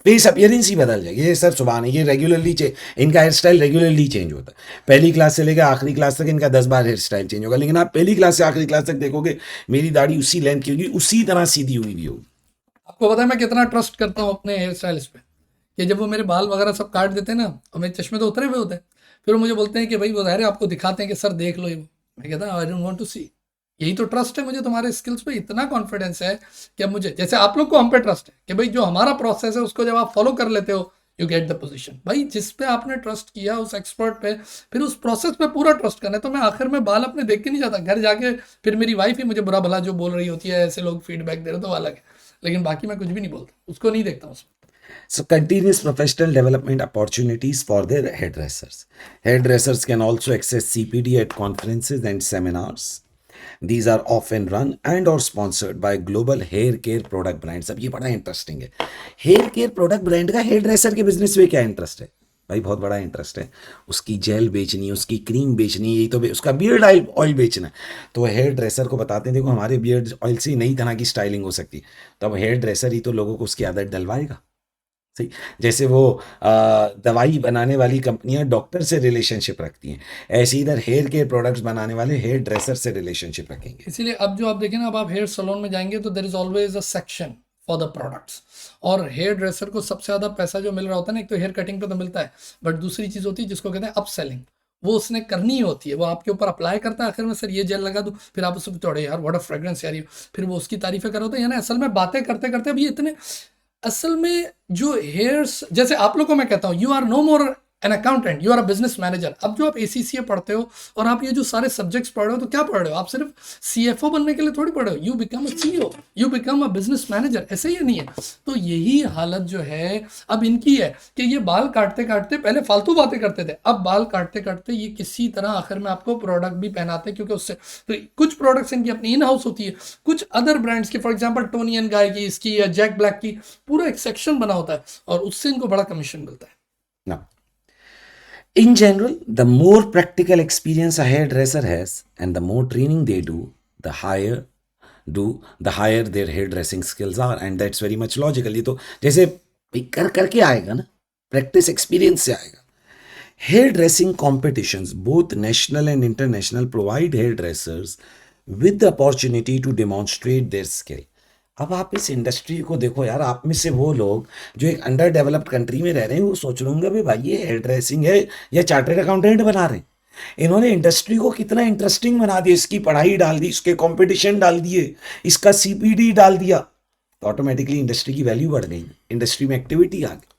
फेस अपीयरेंस ही बदल जाएगी। ये सर सुभान है, ये रेगुलरली इनका हेयर स्टाइल रेगुलरली चेंज होता है। पहली क्लास से लेकर आखिरी क्लास तक इनका 10 बार हेयर स्टाइल चेंज होगा, लेकिन आप पहली क्लास से आखिरी क्लास तक देखोगे मेरी दाढ़ी उसी लेंथ की होगी, उसी तरह सीधी हुई भी होगी। आपको पता है मैं कितना ट्रस्ट करता हूँ अपने हेयर स्टाइलिस्ट पे, कि जब वो मेरे बाल वगैरह सब काट देते हैं ना, और मेरे चश्मे तो उतरे हुए होते हैं, फिर वो मुझे बोलते हैं कि भाई वो ज़ाहिर है आपको दिखाते हैं कि सर देख लो ये वो। मैं कहता हूँ आई डोंट वांट टू सी। यही तो ट्रस्ट है मुझे तुम्हारे स्किल्स पे, इतना कॉन्फिडेंस है कि अब मुझे, जैसे आप लोग को हम पे ट्रस्ट है कि भाई जो हमारा प्रोसेस है उसको जब आप फॉलो कर लेते हो यू गेट द पोजीशन। भाई जिस पे आपने ट्रस्ट किया उस एक्सपर्ट पे, फिर उस प्रोसेस पे पूरा ट्रस्ट करना है। तो मैं आखिर में बाल अपने देख के नहीं जाता, घर जाके फिर मेरी वाइफ ही मुझे बुरा भला जो बोल रही होती है, ऐसे लोग फीडबैक दे रहे तो अलग है, लेकिन बाकी मैं कुछ भी नहीं बोलता, उसको नहीं देखता उसमें। So continuous professional development opportunities for their hairdressers. Hairdressers can also access CPD at conferences and seminars. These are often run and or sponsored by global hair care product brands. अब ये बड़ा इंटरेस्टिंग है, hair care product brand का hair dresser के business में क्या interest है भाई? बहुत बड़ा इंटरेस्ट है। उसकी जेल बेचनी, उसकी क्रीम बेचनी, यही तो उसका बियर्ड ऑयल बेचना है। तो हेयर ड्रेसर को बताते हैं देखो हमारे बियर्ड ऑयल से नई तरह की स्टाइलिंग हो सकती है। तो अब हेयर ड्रेसर ही तो लोगों को उसकी आदत डलवाएगा। सही, जैसे वो दवाई बनाने वाली कंपनियां डॉक्टर से रिलेशनशिप रखती हैं, ऐसे इधर हेयर केयर प्रोडक्ट्स बनाने वाले हेयर ड्रेसर से रिलेशनशिप रखेंगे। इसीलिए अब जो आप देखें ना, अब आप हेयर सैलून में जाएंगे तो there is always a section for the products. और हेयर ड्रेसर को सबसे ज़्यादा पैसा जो मिल रहा होता है ना, एक तो हेयर कटिंग पे तो मिलता है, बट दूसरी चीज़ होती है जिसको कहते हैं अप सेलिंग। वो उसने करनी होती है, वो आपके ऊपर अप्लाई करता है, आखिर में सर ये जेल लगा दूं, फिर आप उससे तोड़े यार व्हाट अ फ्रेग्रेंस यार ये, फिर वो उसकी तारीफें कर रहे होते हैं। यानी असल में बातें करते करते अब ये इतने, असल में जो हेयर्स, जैसे आप लोग को मैं कहता हूँ you are no more an accountant, you are a business manager. अब जो आप ACCA पढ़ते हो और आप ये जो सारे सब्जेक्ट्स पढ़ रहे हो, तो क्या पढ़ रहे हो? आप सिर्फ CFO बनने के लिए थोड़ी पढ़ रहे हो, you become a CEO, you become a business manager, ऐसे ही नहीं है। तो यही हालत जो है अब इनकी है कि ये बाल काटते काटते, पहले फालतू बातें करते थे, अब बाल काटते काटते ये किसी तरह आखिर में आपको प्रोडक्ट भी पहनाते हैं, क्योंकि उससे तो कुछ प्रोडक्ट्स इनकी अपनी इन हाउस होती है, कुछ अदर ब्रांड्स की, फॉर एग्जाम्पल टोनी एंड गाय की, इसकी या जैक ब्लैक की, पूरा एक सेक्शन बना होता है और उससे इनको बड़ा कमीशन मिलता है। Now, in general, the more practical experience a hairdresser has and the more training they do, the higher their hairdressing skills are, and that's very much logical. ये तो जैसे भाई कर करके आएगा ना, प्रैक्टिस एक्सपीरियंस से आएगा। Hairdressing competitions, both national and international, provide hairdressers with the opportunity to demonstrate their skill. अब आप इस इंडस्ट्री को देखो यार, आप में से वो लोग जो एक अंडर डेवलप्ड कंट्री में रह रहे हैं वो सोच रहे होंगे भाई ये हेयर ड्रेसिंग है या चार्टर्ड अकाउंटेंट बना रहे हैं। इन्होंने इंडस्ट्री को कितना इंटरेस्टिंग बना दिया, इसकी पढ़ाई डाल दी, इसके कंपटीशन डाल दिए, इसका CPD डाल दिया, तो ऑटोमेटिकली इंडस्ट्री की वैल्यू बढ़ गई, इंडस्ट्री में एक्टिविटी आ गई।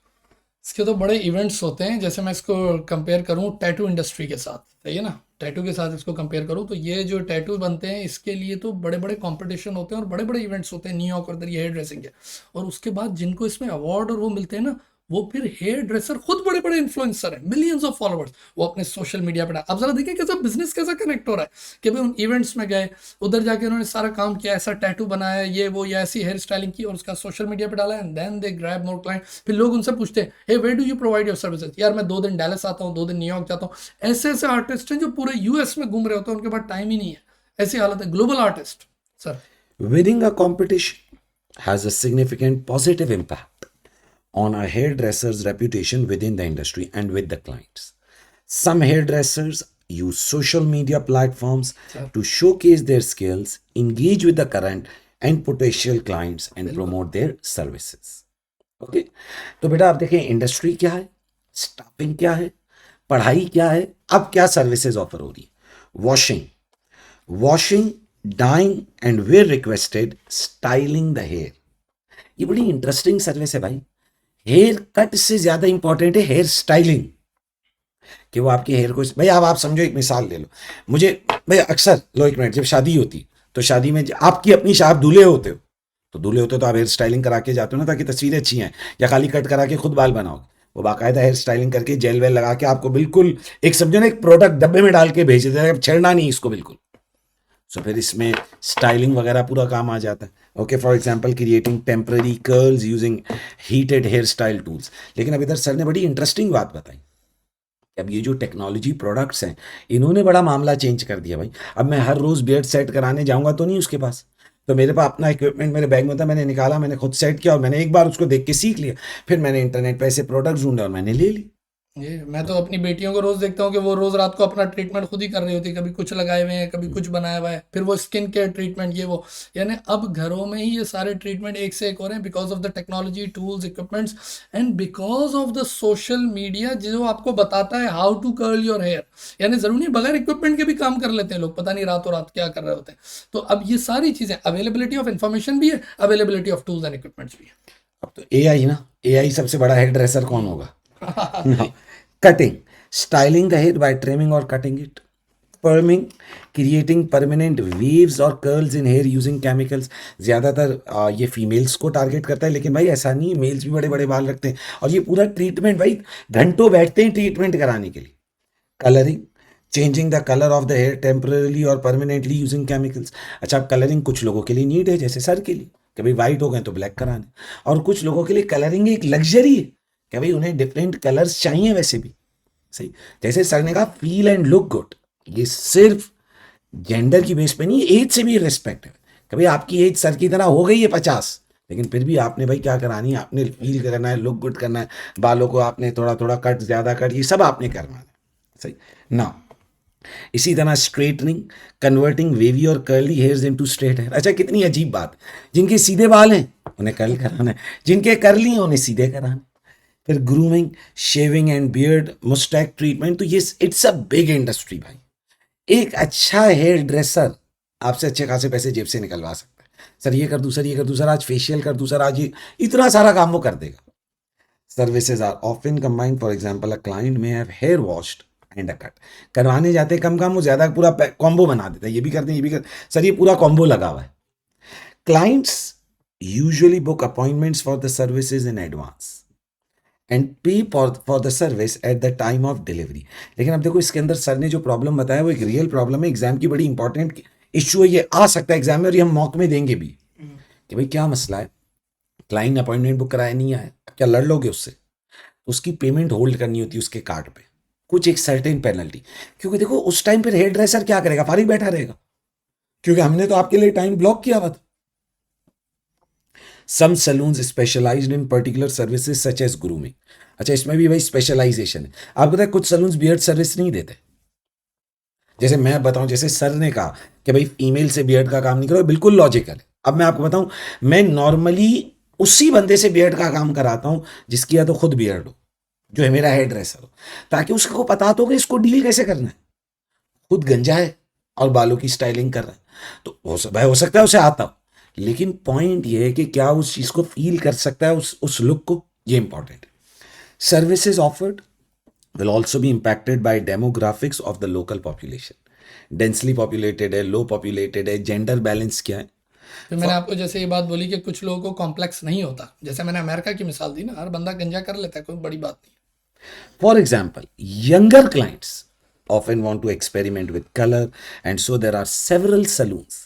इसके तो बड़े इवेंट्स होते हैं, जैसे मैं इसको कंपेयर करूं टैटू इंडस्ट्री के साथ, सही है ना, टैटू के साथ इसको कंपेयर करूं तो ये जो टैटू बनते हैं इसके लिए तो बड़े बड़े कंपटीशन होते हैं और बड़े बड़े इवेंट्स होते हैं न्यूयॉर्क और इधर ये हेयर ड्रेसिंग के। और उसके बाद जिनको इसमें अवार्ड और वो मिलते हैं ना, वो फिर हेयर ड्रेसर खुद बड़े बड़े इन्फ्लुएंसर हैं, मिलियंस ऑफ फॉलोअर्स, वो अपने सोशल मीडिया पर अब जरा देखिए कैसा बिजनेस कैसा कनेक्ट हो रहा है कि भाई उन इवेंट्स में गए, उधर जाके उन्होंने सारा काम किया, ऐसा टैटू बनाया, ये वो, या ऐसी हेयर स्टाइलिंग की और उसका सोशल मीडिया पे डाला, and then they grab more client. फिर लोग उनसे पूछते हैं hey where do you provide your services, यार मैं 2 दिन डैलस आता हूँ, 2 दिन न्यूयॉर्क जाता हूँ। ऐसे ऐसे आर्टिस्ट हैं जो पूरे US में घूम रहे होते हैं, उनके पास टाइम ही नहीं है, ऐसी हालत है, global artist sir. Winning a competition has a significant positive impact on a hairdresser's reputation within the industry and with the clients. Some hairdressers use social media platforms to showcase their skills, engage with the current and potential clients, and promote their services. Okay? तो बेटा आप देखें industry क्या है, staffing क्या है, पढ़ाई क्या है, अब क्या सर्विसेज ऑफर हो रही है। Washing, dyeing and where requested, styling the hair. ये बड़ी इंटरेस्टिंग सर्विस है भाई। हेयर कट से ज्यादा इंपॉर्टेंट है हेयर स्टाइलिंग, कि वो आपके हेयर को, भाई आप समझो, एक मिसाल ले लो, मुझे भाई अक्सर लो एक मिनट, जब शादी होती तो शादी में आपकी अपनी आप दूल्हे होते हो, तो दूल्हे होते हो तो आप हेयर स्टाइलिंग करा के जाते हो ना ताकि तस्वीरें अच्छी हैं, या खाली कट करा के खुद बाल बनाओगे। वो बाकायदा हेयर स्टाइलिंग करके जेल वेल लगा के आपको बिल्कुल एक समझो ना एक प्रोडक्ट डब्बे में डाल के भेज देते हैं, छेड़ना नहीं इसको बिल्कुल। सो फिर इसमें स्टाइलिंग वगैरह पूरा काम आ जाता है। Okay, for example creating temporary curls using heated hair style tools. लेकिन अब इधर सर ने बड़ी इंटरेस्टिंग बात बताई, अब ये जो टेक्नोलॉजी प्रोडक्ट्स हैं इन्होंने बड़ा मामला चेंज कर दिया भाई। अब मैं हर रोज बियर्ड सेट कराने जाऊंगा तो नहीं उसके पास, तो मेरे पास अपना इक्विपमेंट मेरे बैग में था, मैंने निकाला, मैंने खुद सेट किया और मैंने एक बार उसको देख के सीख लिया, फिर मैंने इंटरनेट पे ऐसे प्रोडक्ट्स ढूंढे और मैंने ले ली। ये मैं तो अपनी बेटियों को रोज देखता हूँ कि वो रोज रात को अपना ट्रीटमेंट खुद ही कर रही होती है, कभी कुछ लगाए हुए हैं, कभी कुछ बनाया हुआ है, फिर वो स्किन केयर ट्रीटमेंट ये वो, यानी अब घरों में ही ये सारे ट्रीटमेंट एक से एक हो रहे हैं because of the technology, tools, equipments and because of the social media जो आपको बताता है how to curl your hair. यानी जरूरी नहीं बगैर इक्विपमेंट के भी काम कर लेते हैं लोग, पता नहीं रातों रात क्या कर रहे होते हैं। तो अब ये सारी चीजें, अवेलेबिलिटी ऑफ इन्फॉर्मेशन भी है, availability of tools and equipments भी अब तो एआई ना, एआई सबसे बड़ा हेयर ड्रेसर कौन होगा? Cutting, styling the hair by trimming or cutting it. Perming, creating permanent waves or curls in hair using chemicals. ज़्यादातर ये फीमेल्स को टारगेट करता है, लेकिन भाई ऐसा नहीं है, मेल्स भी बड़े बड़े बाल रखते हैं और ये पूरा ट्रीटमेंट भाई घंटों बैठते हैं ट्रीटमेंट कराने के लिए। Colouring, changing the colour of the hair temporarily और परमानेंटली यूजिंग केमिकल्स। अच्छा, अब कलरिंग कुछ लोगों के लिए नीड है, जैसे सर के लिए कि भाई वाइट हो गए तो ब्लैक कराने, और कुछ लोगों के लिए कलरिंग एक लग्जरी है कि भाई उन्हें डिफरेंट कलर्स चाहिए वैसे भी। सही, जैसे सर ने कहा फील एंड लुक गुड, ये सिर्फ जेंडर की बेस पे नहीं, एज से भी रिस्पेक्ट है। कभी आपकी एज सर की तरह हो गई है 50, लेकिन फिर भी आपने भाई क्या करानी है, आपने फील करना है, लुक गुड करना है, बालों को आपने थोड़ा थोड़ा कट, ज़्यादा कट, ये सब आपने करना है। सही ना, इसी तरह स्ट्रेटनिंग, कन्वर्टिंग वेवी और curly hairs into straight hair. अच्छा, कितनी अजीब बात, जिनके सीधे बाल हैं उन्हें कर्ल कराना है, जिनके कर्ली हैं उन्हें सीधे कराना है। फिर grooming, shaving and beard, Moustache treatment. तो ये इट्स अ बिग इंडस्ट्री भाई। एक अच्छा हेयर ड्रेसर आपसे अच्छे खासे पैसे जेब से निकलवा सकता है। सर ये कर दूं, सर ये कर दूं, सर आज फेशियल कर दूं, सर आज ये, इतना सारा काम वो कर देगा। Services are often combined, for example a client may have hair washed and a cut. करवाने जाते कम काम, वो ज्यादा पूरा कॉम्बो बना देता है, ये भी करते हैं, ये भी करते, सर ये पूरा कॉम्बो लगा हुआ है। Clients usually book appointments for the services in advance and pay for the service at the time of delivery. लेकिन अब देखो, इसके अंदर सर ने जो प्रॉब्लम बताया वो एक रियल प्रॉब्लम है, एग्जाम की बड़ी इंपॉर्टेंट इश्यू है, ये आ सकता है एग्जाम में और ये हम मॉक में देंगे भी कि भाई क्या मसला है, क्लाइंट ने अपॉइंटमेंट बुक कराया नहीं आया, क्या लड़ लोगे उससे? उसकी पेमेंट होल्ड करनी होती है उसके कार्ड पे, कुछ एक सर्टेन पेनल्टी। क्योंकि देखो उस टाइम पर हेयर ड्रेसर क्या करेगा, फारिग बैठा रहेगा, क्योंकि हमने तो आपके लिए टाइम ब्लॉक किया हुआ था। Some salons specialized in particular services such as grooming. अच्छा, इसमें भी भाई स्पेशलाइजेशन है। आपको पता है कुछ सैलून्स बियर्ड सर्विस नहीं देते। जैसे मैं बताऊं, जैसे सर ने कहा कि भाई फीमेल से बियर्ड का काम नहीं करो, बिल्कुल लॉजिकल है। अब मैं आपको बताऊं, मैं नॉर्मली उसी बंदे से बियर्ड का काम कराता हूं जिसकी या तो खुद बियर्ड हो, जो है मेरा हेयर ड्रेसर हो, ताकि उसको पता तो कि इसको डील कैसे करना है। खुद गंजा है और बालों की स्टाइलिंग कर रहा है, तो भाई हो सकता है उसे आता हो, लेकिन पॉइंट ये है कि क्या उस चीज को फील कर सकता है, उस लुक को, ये इंपॉर्टेंट है। Services offered will also be impacted by demographics of the local population. Densely populated है, लो populated है, जेंडर बैलेंस क्या है। तो मैंने आपको जैसे ये बात बोली कि कुछ लोगों को कॉम्प्लेक्स नहीं होता, जैसे मैंने अमेरिका की मिसाल दी ना, हर बंदा गंजा कर लेता है, कोई बड़ी बात नहीं। For example, younger clients often want to experiment with color, and so there are several saloons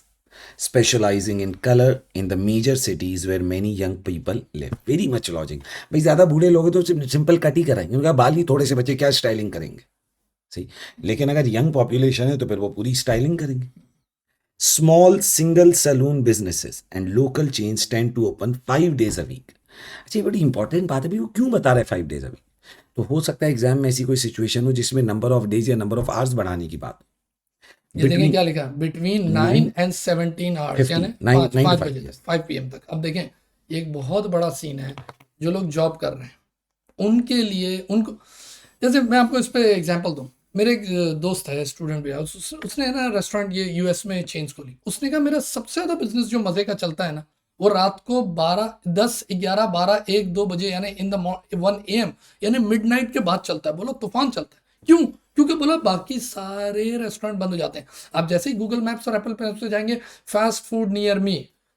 specializing in color in the major cities where many young people live. Very much logic. भाई ज़्यादा बूढ़े लोग हैं तो simple cut ही कराएंगे, उनका बाल ही थोड़े से बच्चे क्या स्टाइलिंग करेंगे। सही, लेकिन अगर यंग पॉपुलेशन है तो फिर वो पूरी स्टाइलिंग करेंगे। Small single salon businesses and local chains tend to open 5 days a week. अच्छा, ये बड़ी इंपॉर्टेंट बात है भाई, वो क्यों बता रहा है 5 days a week? तो हो सकता है एग्जाम में ऐसी कोई सिचुएशन हो जिसमें नंबर ऑफ डेज या नंबर ऑफ आवर्स बढ़ाने की बात हो। ये देखें क्या लिखा, बिटवीन 9 एंड 17 आवर्स, यानी 5 बजे 5 PM तक। अब देखें, ये एक बहुत बड़ा सीन है। जो लोग जॉब कर रहे हैं उनके लिए, उनको, जैसे मैं आपको इस पे एग्जांपल दूं, मेरे एक दोस्त है, स्टूडेंट भी है, उसने ना रेस्टोरेंट ये यूएस में चेंज खोली। उसने कहा मेरा सबसे ज़्यादा बिजनेस जो मज़े का चलता है ना, वो रात को 12, 10, 11, 12, 1, 2 बजे, यानी इन द 1 AM, यानी मिडनाइट के बाद चलता है। बोला तूफान चलता है, क्यों? क्योंकि बोला बाकी सारे रेस्टोरेंट बंद हो जाते हैं। आप जैसे ही गूगल मैप्स और एप्पल मैप्स पे जाएंगे फास्ट फूड नियर मी,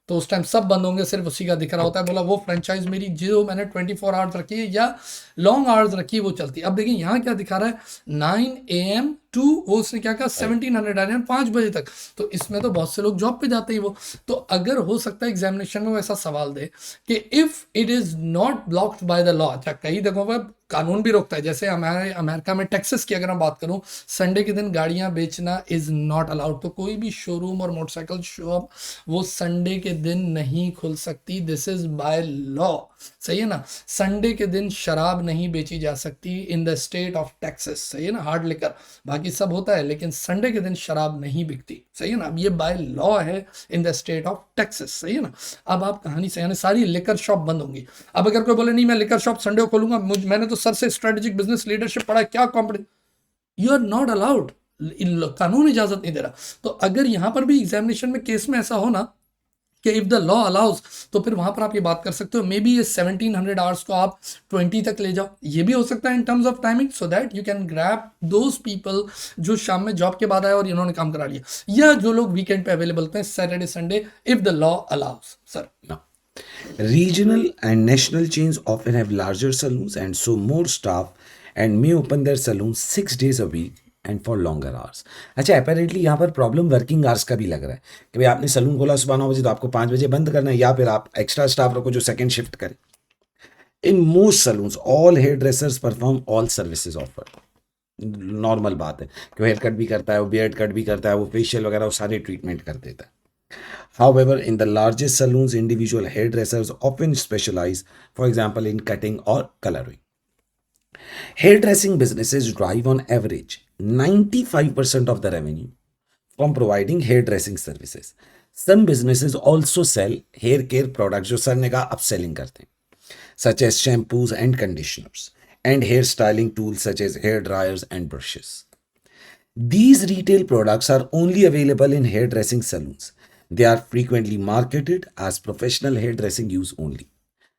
तो उस टाइम सब बंद होंगे, सिर्फ उसी का दिख रहा होता है। बोला वो फ्रेंचाइज मेरी जो मैंने 24 आवर्स रखी है या लॉन्ग आवर्स रखी है वो चलती है। अब देखिए यहाँ क्या दिखा रहा है, 9 AM टू वो उसने क्या कहा 1700 यानी 5 बजे तक। तो इसमें तो बहुत से लोग जॉब पे जाते ही वो। तो अगर हो सकता है एग्जामिनेशन में वो ऐसा सवाल दे कि if it is not blocked by the law, अच्छा कई जगहों पर कानून भी रोकता है, जैसे हमारे अमेरिका में टेक्सास की अगर हम बात करूं, संडे के दिन गाड़ियां बेचना इज नॉट अलाउड। तो कोई भी शोरूम और मोटरसाइकिल शॉप वो संडे के दिन नहीं खुल सकती, दिस इज बाय लॉ, सही है ना। संडे के दिन शराब नहीं बेची जा सकती in the state of Texas, सही है ना। हार्ड लिकर बाकी सब होता है, लेकिन संडे के दिन शराब नहीं बिकती, सही है ना। अब ये बाय लॉ है in the state of Texas, सही है ना। अब आप कहानी से, यानी सारी लिकर शॉप बंद होंगी। अब अगर कोई बोले नहीं मैं लिकर शॉप संडे को खोलूंगा, मैंने तो सर से स्ट्रेटेजिक बिजनेस लीडरशिप पढ़ा, क्या competence, you are not allowed, कानून इजाजत नहीं दे रहा। तो अगर यहां पर भी एग्जामिनेशन में केस में ऐसा हो ना कि इफ द लॉ अलाउज, तो फिर वहां पर आप ये बात कर सकते हो मे बी ये 1700 आवर्स को आप 20 तक ले जाओ, ये भी हो सकता है in terms of timing, so that you can grab those people जो शाम में जॉब के बाद आए और इन्होंने काम करा लिया, या जो लोग वीकेंड पे अवेलेबल होते हैं Saturday Sunday, if the law allows. Sir Now, regional and national chains often have larger saloons and so more staff and may open their saloons 6 days a week and for longer hours. अच्छा apparently यहाँ पर problem working hours का भी लग रहा है कि भाई आपने सलून खोला सुबह 9 बजे तो आपको 5 बजे बंद करना है, या फिर आप एक्स्ट्रा स्टाफ रखो जो सेकंड शिफ्ट करे. In most salons all hair dressers perform all services offered. Normal बात है कि वो हेयर कट भी करता है, वो बियर्ड कट भी करता है, वो फेशियल वगैरह वो सारे ट्रीटमेंट कर देता है. However, in the largest saloons, individual hairdressers often specialize, for example, in cutting or coloring. Hairdressing businesses drive on average 95% of the revenue from providing hairdressing services. Some businesses also sell hair care products जो sir ने कहा upselling करते हैं, such as shampoos and conditioners, and hair styling tools such as hair dryers and brushes. These retail products are only available in hairdressing saloons. They are frequently marketed as professional hairdressing use only.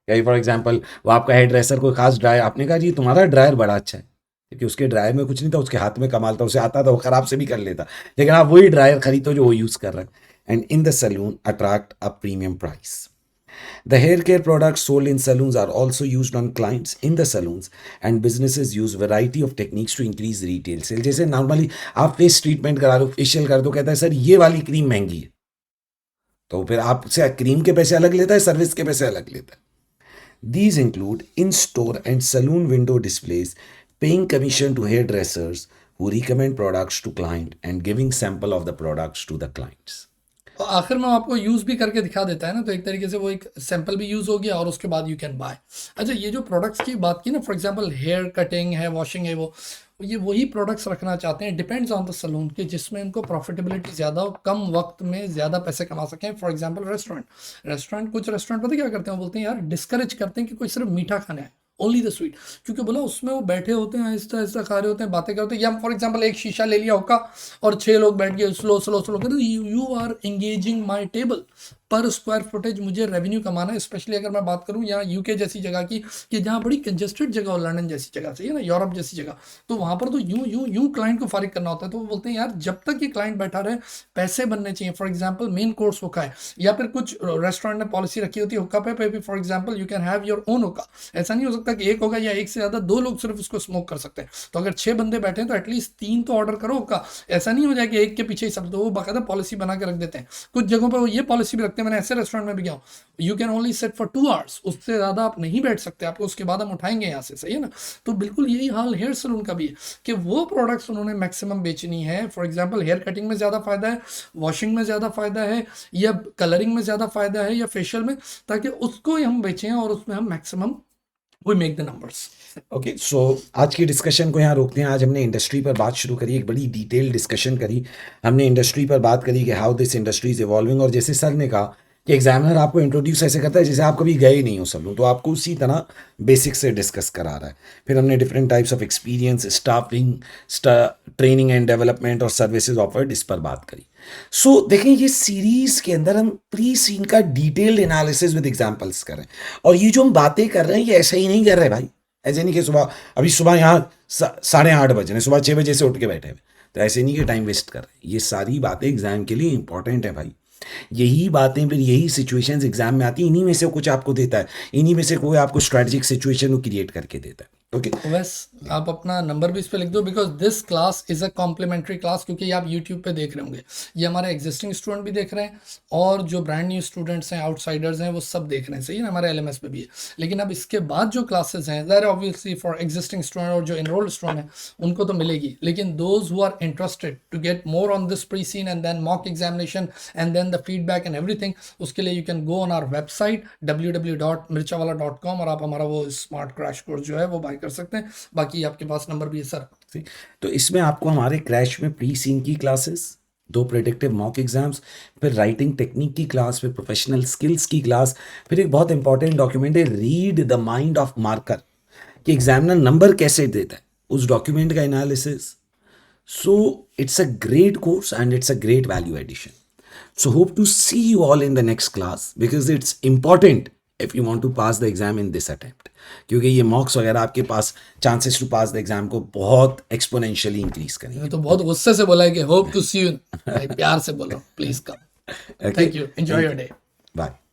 कहीं for example वो आपका hair dresser कोई खास dryer, आपने कहा जी तुम्हारा dryer बड़ा अच्छा है, क्योंकि उसके ड्रायर में कुछ नहीं था, उसके हाथ में कमाल था, उसे आता था, वो खराब से भी कर लेता, लेकिन आप वही ड्रायर खरीदो जो वो यूज़ कर रहा है. And in the salon attract a premium price. The hair care products sold in saloons are also used on clients in the saloons, and businesses use variety of techniques to increase retail sale. जैसे normally आप face treatment करा लो, facial कर दो, कहता है sir ये वाली cream महंगी है, तो फिर आपसे क्रीम के पैसे अलग लेता है, सर्विस के पैसे अलग लेता है. These include in-store and saloon window displays, paying commission to hairdressers who recommend products to client and giving sample of the products to the clients. और आखिर में आपको यूज़ भी करके दिखा देता है ना, तो एक तरीके से वो एक सैंपल भी यूज़ हो गया और उसके बाद यू कैन बाय. अच्छा ये जो प्रोडक्ट्स की बात की ना, फॉर एग्जांपल हेयर कटिंग है, वॉशिंग है, वो ये वही प्रोडक्ट्स रखना चाहते हैं, डिपेंड्स ऑन द सलून के, जिसमें इनको प्रॉफिटेबिलिटी ज़्यादा हो, कम वक्त में ज़्यादा पैसे कमा सकें. फॉर एग्जांपल रेस्टोरेंट कुछ रेस्टोरेंट पता क्या करते हैं, वो बोलते हैं यार डिस्करेज करते हैं कि कोई सिर्फ मीठा खाना है, ओनली द स्वीट, क्योंकि बोला उसमें वो बैठे होते हैं आहिस्ता आहिस्ता खा रहे होते हैं, बातें करते हैं. या फॉर एग्जांपल एक शीशा ले लिया हुक्का और 6 लोग बैठ गए स्लो स्लो स्लो करते, you are engaging my table. पर स्क्वायर फुटेज मुझे रेवेन्यू कमाना है, स्पेशली अगर मैं बात करूं यहाँ यूके जैसी जगह की, कि जहाँ बड़ी कंजेस्टेड जगह हो, लंदन जैसी जगह सही है ना, यूरोप जैसी जगह, तो वहाँ पर तो यूं क्लाइंट को फारिग करना होता है. तो वो बोलते हैं यार जब तक ये क्लाइंट बैठा रहे पैसे बनने चाहिए. फॉर एग्जाम्पल मेन कोर्स हुक्का है, या फिर कुछ रेस्टोरेंट ने पॉलिसी रखी होती है हुक्का पे भी, for example you can have your own हुक्का. ऐसा नहीं हो सकता कि एक होगा या एक से ज़्यादा 2 लोग सिर्फ उसको स्मोक कर सकते हैं. तो अगर 6 बंदे बैठे हैं तो एटलीस्ट 3 तो ऑर्डर करो हुक्का. ऐसा नहीं हो जाए कि एक के पीछे ही सब, तो वो बाकायदा पॉलिसी बना के रख देते हैं. कुछ जगहों पर वो ये पॉलिसी भी रखते हैं, मैंने ऐसे रेस्टोरेंट में भी गया हूँ, you can only set for 2 hours, उससे ज़्यादा आप नहीं बैठ सकते, आपको उसके बाद हम उठाएंगे यहाँ से, सही है ना. तो बिल्कुल यही हाल हेयर सलून का भी है कि वो प्रोडक्ट्स उन्होंने मैक्सिमम बेचनी है. फॉर एग्जांपल हेयर कटिंग में ज़्यादा फायदा है, वॉशिंग में ज़्यादा फायदा है, या कलरिंग में ज़्यादा फायदा है, या फेशियल में, ताकि उसको ही हम बेचें और उसमें हम maximum we make the numbers. Okay so आज की डिस्कशन को यहाँ रोकते हैं. आज हमने इंडस्ट्री पर बात शुरू करी, एक बड़ी डिटेल डिस्कशन करी. हमने इंडस्ट्री पर बात करी कि how this industry is evolving, और जैसे सर ने कहा कि एग्जामिनर आपको इंट्रोड्यूस ऐसे करता है जैसे आप कभी गए नहीं हो सलून, तो आपको उसी तरह बेसिक से डिस्कस करा रहा है. फिर हमने different types of experience, staffing, training and development और सर्विसेज ऑफर्ड, इस पर बात करी. सो देखें ये सीरीज के अंदर हम प्री सीन का डिटेल्ड एनालिसिस विद एग्जांपल्स कर रहे हैं, और ये जो हम बातें कर रहे हैं ये ऐसे ही नहीं कर रहे भाई. ऐसे नहीं कि अभी सुबह यहाँ 8:30 बज रहे, सुबह 6 बजे से उठ के बैठे हुए, तो ऐसे नहीं कि टाइम वेस्ट कर रहे हैं. ये सारी बातें एग्जाम के लिए इंपॉर्टेंट है भाई. यही बातें फिर यही सिचुएशंस एग्जाम में आती हैं, इन्हीं में से कुछ आपको देता है, इन्हीं में से कोई आपको स्ट्रेटजिक सिचुएशन को क्रिएट करके देता है. ओके बस आप अपना नंबर भी इस पे लिख दो, because this class is a complimentary class, क्योंकि ये आप यूट्यूब पे देख रहे होंगे, ये हमारे एग्जिस्टिंग स्टूडेंट भी देख रहे हैं और जो ब्रांड न्यू स्टूडेंट्स हैं, आउटसाइडर्स हैं, वो सब देख रहे हैं, सही है ना, हमारे एलएमएस पे भी है। लेकिन अब इसके बाद जो क्लासेस हैं that obviously for existing student और जो एनरोल्ड स्टूडेंट हैं उनको तो मिलेगी, लेकिन those who are interested to get more on this pre seen and then mock examination and then the feedback and everything, उसके लिए you can go on our website www.mirchawala.com और आप हमारा वो स्मार्ट क्रैश कोर्स जो है वो bye कर सकते हैं। बाकी आपके पास नंबर भी है सर। तो इसमें आपको हमारे क्रैश में प्री सीन की क्लासेस, 2 प्रेडिक्टिव मॉक एग्जाम्स, फिर राइटिंग टेक्निक की क्लास, फिर प्रोफेशनल स्किल्स की क्लास, फिर एक बहुत इंपॉर्टेंट डॉक्यूमेंट है read the mind of marker, कि एग्जामिनर नंबर कैसे देता है, उस डॉक्यूमेंट का analysis. So it's a great course and it's a great value addition. So hope to see you all in the next class because it's important if you want to pass the exam in this attempt. क्योंकि ये mocks वगैरह आपके पास chances to pass the exam को बहुत exponentially increase करेंगे. मैं तो बहुत गुस्से से बोला है कि होप टू सी यू, प्यार से बोलो, please come. Thank you, enjoy your day. Bye.